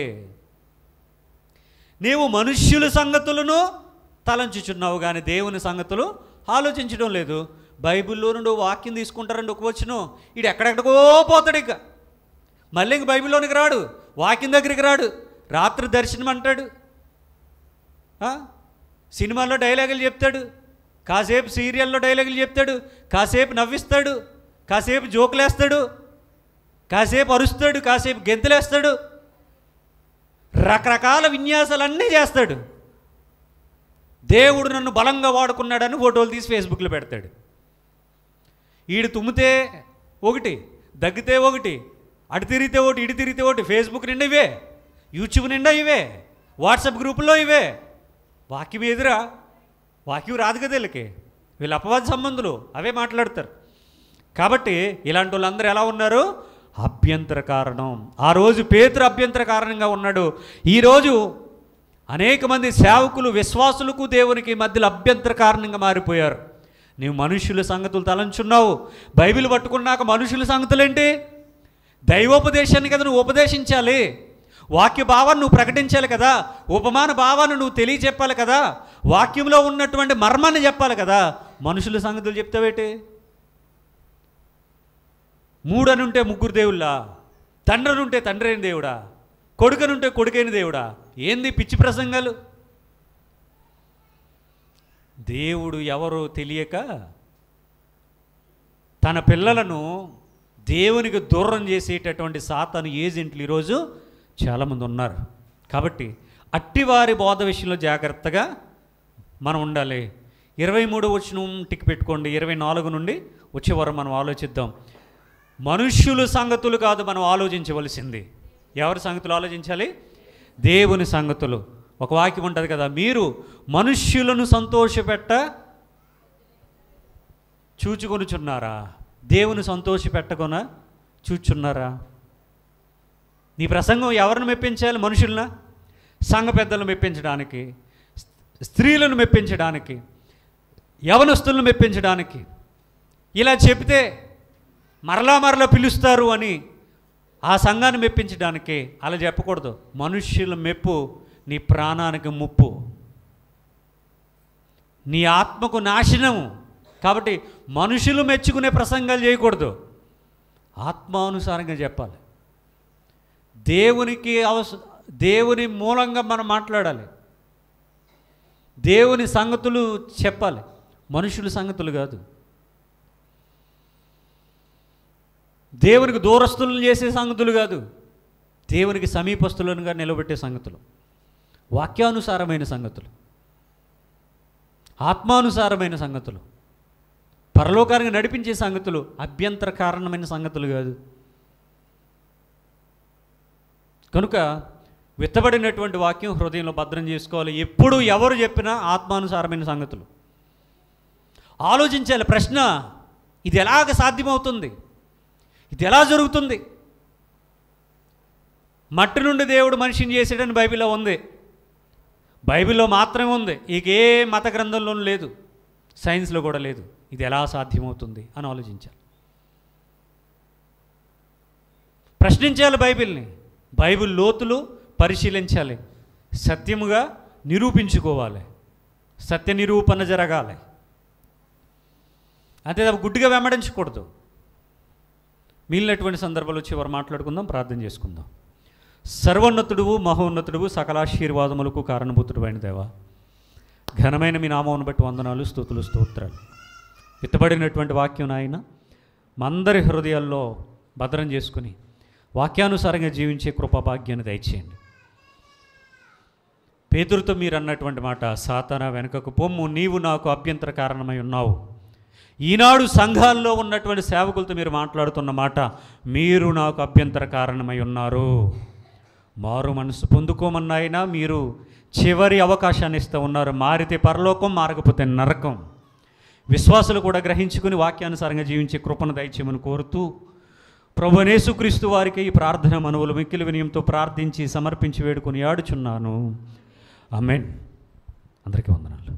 నీవు మనుష్యుల సంగతులను తలంచుచున్నావు కానీ దేవుని సంగతులు ఆలోచించడం లేదు. బైబిల్లో నుండి వాక్యం తీసుకుంటారండి, ఒక వచనం ఇడు ఎక్కడెక్కడికో పోతాడు. ఇక మళ్ళీ ఇంక బైబిల్లోనికి రాడు, వాక్యం దగ్గరికి రాడు. రాత్రి దర్శనం అంటాడు, సినిమాల్లో డైలాగులు చెప్తాడు, కాసేపు సీరియల్లో డైలాగులు చెప్తాడు, కాసేపు నవ్విస్తాడు, కాసేపు జోకులేస్తాడు, కాసేపు అరుస్తాడు, కాసేపు గెంతులేస్తాడు, రకరకాల విన్యాసాలన్నీ చేస్తాడు. దేవుడు నన్ను బలంగా వాడుకున్నాడని ఫోటోలు తీసి ఫేస్బుక్లో పెడతాడు. ఈడు తుమ్మితే ఒకటి, దగ్గితే ఒకటి, అటు తిరిగితే ఒకటి, ఇటు తిరిగితే ఒకటి, ఫేస్బుక్ నిండా ఇవే, యూట్యూబ్ నిండా ఇవే, వాట్సాప్ గ్రూపుల్లో ఇవే. వాక్యం ఎదురా, వాక్యం రాదు కదా వీళ్ళకి, వీళ్ళు అపవాద సంబంధులు, అవే మాట్లాడతారు. కాబట్టి ఇలాంటి వాళ్ళందరూ ఎలా ఉన్నారు? అభ్యంతర కారణం. ఆ రోజు పేతురు అభ్యంతర కారణంగా ఉన్నాడు. ఈరోజు అనేక మంది సేవకులు, విశ్వాసులకు దేవునికి మధ్యలో అభ్యంతర కారణంగా మారిపోయారు. నీవు మనుషుల సంగతులు తలంచున్నావు. బైబిల్ పట్టుకున్నాక మనుషుల సంగతులేంటి? దైవోపదేశాన్ని కదా నువ్వు ఉపదేశించాలి, వాక్య భావాన్ని నువ్వు ప్రకటించాలి కదా, ఉపమాన భావాన్ని నువ్వు తెలియచెప్పాలి కదా, వాక్యంలో ఉన్నటువంటి మర్మాన్ని చెప్పాలి కదా. మనుషుల సంగతులు చెప్తావేటి? 3 అని ఉంటే 3 దేవుళ్ళా? తండ్రి ఉంటే తండ్రి అయిన దేవుడా? కొడుకనుంటే కొడుకైన దేవుడా? ఏంది పిచ్చి ప్రసంగాలు? దేవుడు ఎవరో తెలియక తన పిల్లలను దేవునికి దూరం చేసేటటువంటి సాతాను ఏజెంట్లు ఈరోజు చాలామంది ఉన్నారు. కాబట్టి అట్టివారి బోధ విషయంలో జాగ్రత్తగా మనం ఉండాలి. 23 వచనం టిక్ పెట్టుకోండి. 24 నుండి వచ్చే వారం మనం ఆలోచిద్దాం. మనుష్యుల సంగతులు కాదు మనం ఆలోచించవలసింది. ఎవరి సంగతులు ఆలోచించాలి? దేవుని సంగతులు. ఒక వాక్యం ఉంటుంది కదా, మీరు మనుష్యులను సంతోషపెట్ట చూచుకొనుచున్నారా? దేవుని సంతోషపెట్టకొన చూచున్నారా? నీ ప్రసంగం ఎవరిని మెప్పించాలి? మనుషులనా? సంఘ పెద్దలను మెప్పించడానికి, స్త్రీలను మెప్పించడానికి, యవనస్తులను మెప్పించడానికి. ఇలా చెప్తే మరలా పిలుస్తారు అని ఆ సంఘాన్ని మెప్పించడానికి అలా చెప్పకూడదు. మనుష్యుల మెప్పు నీ ప్రాణానికి ముప్పు, నీ ఆత్మకు నాశనము. కాబట్టి మనుషులు మెచ్చుకునే ప్రసంగాలు చేయకూడదు, ఆత్మానుసారంగా చెప్పాలి. దేవుని మూలంగా మనం మాట్లాడాలి, దేవుని సంగతులు చెప్పాలి, మనుషుల సంగతులు కాదు. దేవునికి దూరస్తులను చేసే సంగతులు కాదు, దేవునికి సమీపస్తులుగా నిలబెట్టే సంగతులు, వాక్యానుసారమైన సంగతులు, ఆత్మానుసారమైన సంగతులు, పరలోకానికి నడిపించే సంగతులు, అభ్యంతర కారణమైన సంగతులు కాదు. కనుక విత్తబడినటువంటి వాక్యం హృదయంలో భద్రం చేసుకోవాలి. ఎప్పుడు ఎవరు చెప్పినా ఆత్మానుసారమైన సంగతులు ఆలోచించాలి. ప్రశ్న, ఇది ఎలాగ సాధ్యమవుతుంది? ఇది ఎలా జరుగుతుంది? మట్టి నుండి దేవుడు మనిషిని చేసాడని బైబిల్లో ఉంది, బైబిల్లో మాత్రమే ఉంది, ఇక ఏ మత గ్రంథంలోనూ లేదు, సైన్స్లో కూడా లేదు. ఇది ఎలా సాధ్యమవుతుంది అని ఆలోచించాలి, ప్రశ్నించాలి బైబిల్ని. బైబిల్ లోతులు పరిశీలించాలి, సత్యముగా నిరూపించుకోవాలి, సత్య నిరూపణ జరగాలి. అంతే తప్ప గుడ్డిగా వెంబడించకూడదు. మిగిలినటువంటి సందర్భాలు వచ్చి వారు మాట్లాడుకుందాం, ప్రార్థన చేసుకుందాం. సర్వోన్నతుడువు, మహోన్నతుడువు, సకలాశీర్వాదములకు కారణభూతుడు అయిన దేవా, ఘనమైన మీ నామమును బట్టి వందనాలు, స్తుతులు, స్తోత్రాలు. విత్తబడినటువంటి వాక్యం నాయన మా అందరి హృదయాల్లో భద్రం చేసుకుని వాక్యానుసారంగా జీవించే కృపాభాగ్యాన్ని దయచేయండి. పేతురుతో మీరు అన్నటువంటి మాట, సాతానా వెనుకకు పొమ్ము, నీవు నాకు అభ్యంతర కారణమై ఉన్నావు. ఈనాడు సంఘాల్లో ఉన్నటువంటి సేవకులతో మీరు మాట్లాడుతున్న మాట, మీరు నాకు అభ్యంతర కారణమై ఉన్నారు. మారు మనసు పొందుకోమన్నాయినా మీరు చివరి అవకాశాన్ని ఇస్తూ ఉన్నారు. మారితే పరలోకం, మారకపోతే నరకం. విశ్వాసులు కూడా గ్రహించుకుని వాక్యానుసారంగా జీవించే కృపను దయచేయమని కోరుతూ, ప్రభువైన యేసుక్రీస్తు వారికి ఈ ప్రార్థన మనవులు మిక్కిలి వినయంతో ప్రార్థించి సమర్పించి వేడుకొని ఆడుచున్నాను. ఆమేన్. అందరికీ వందనాలు.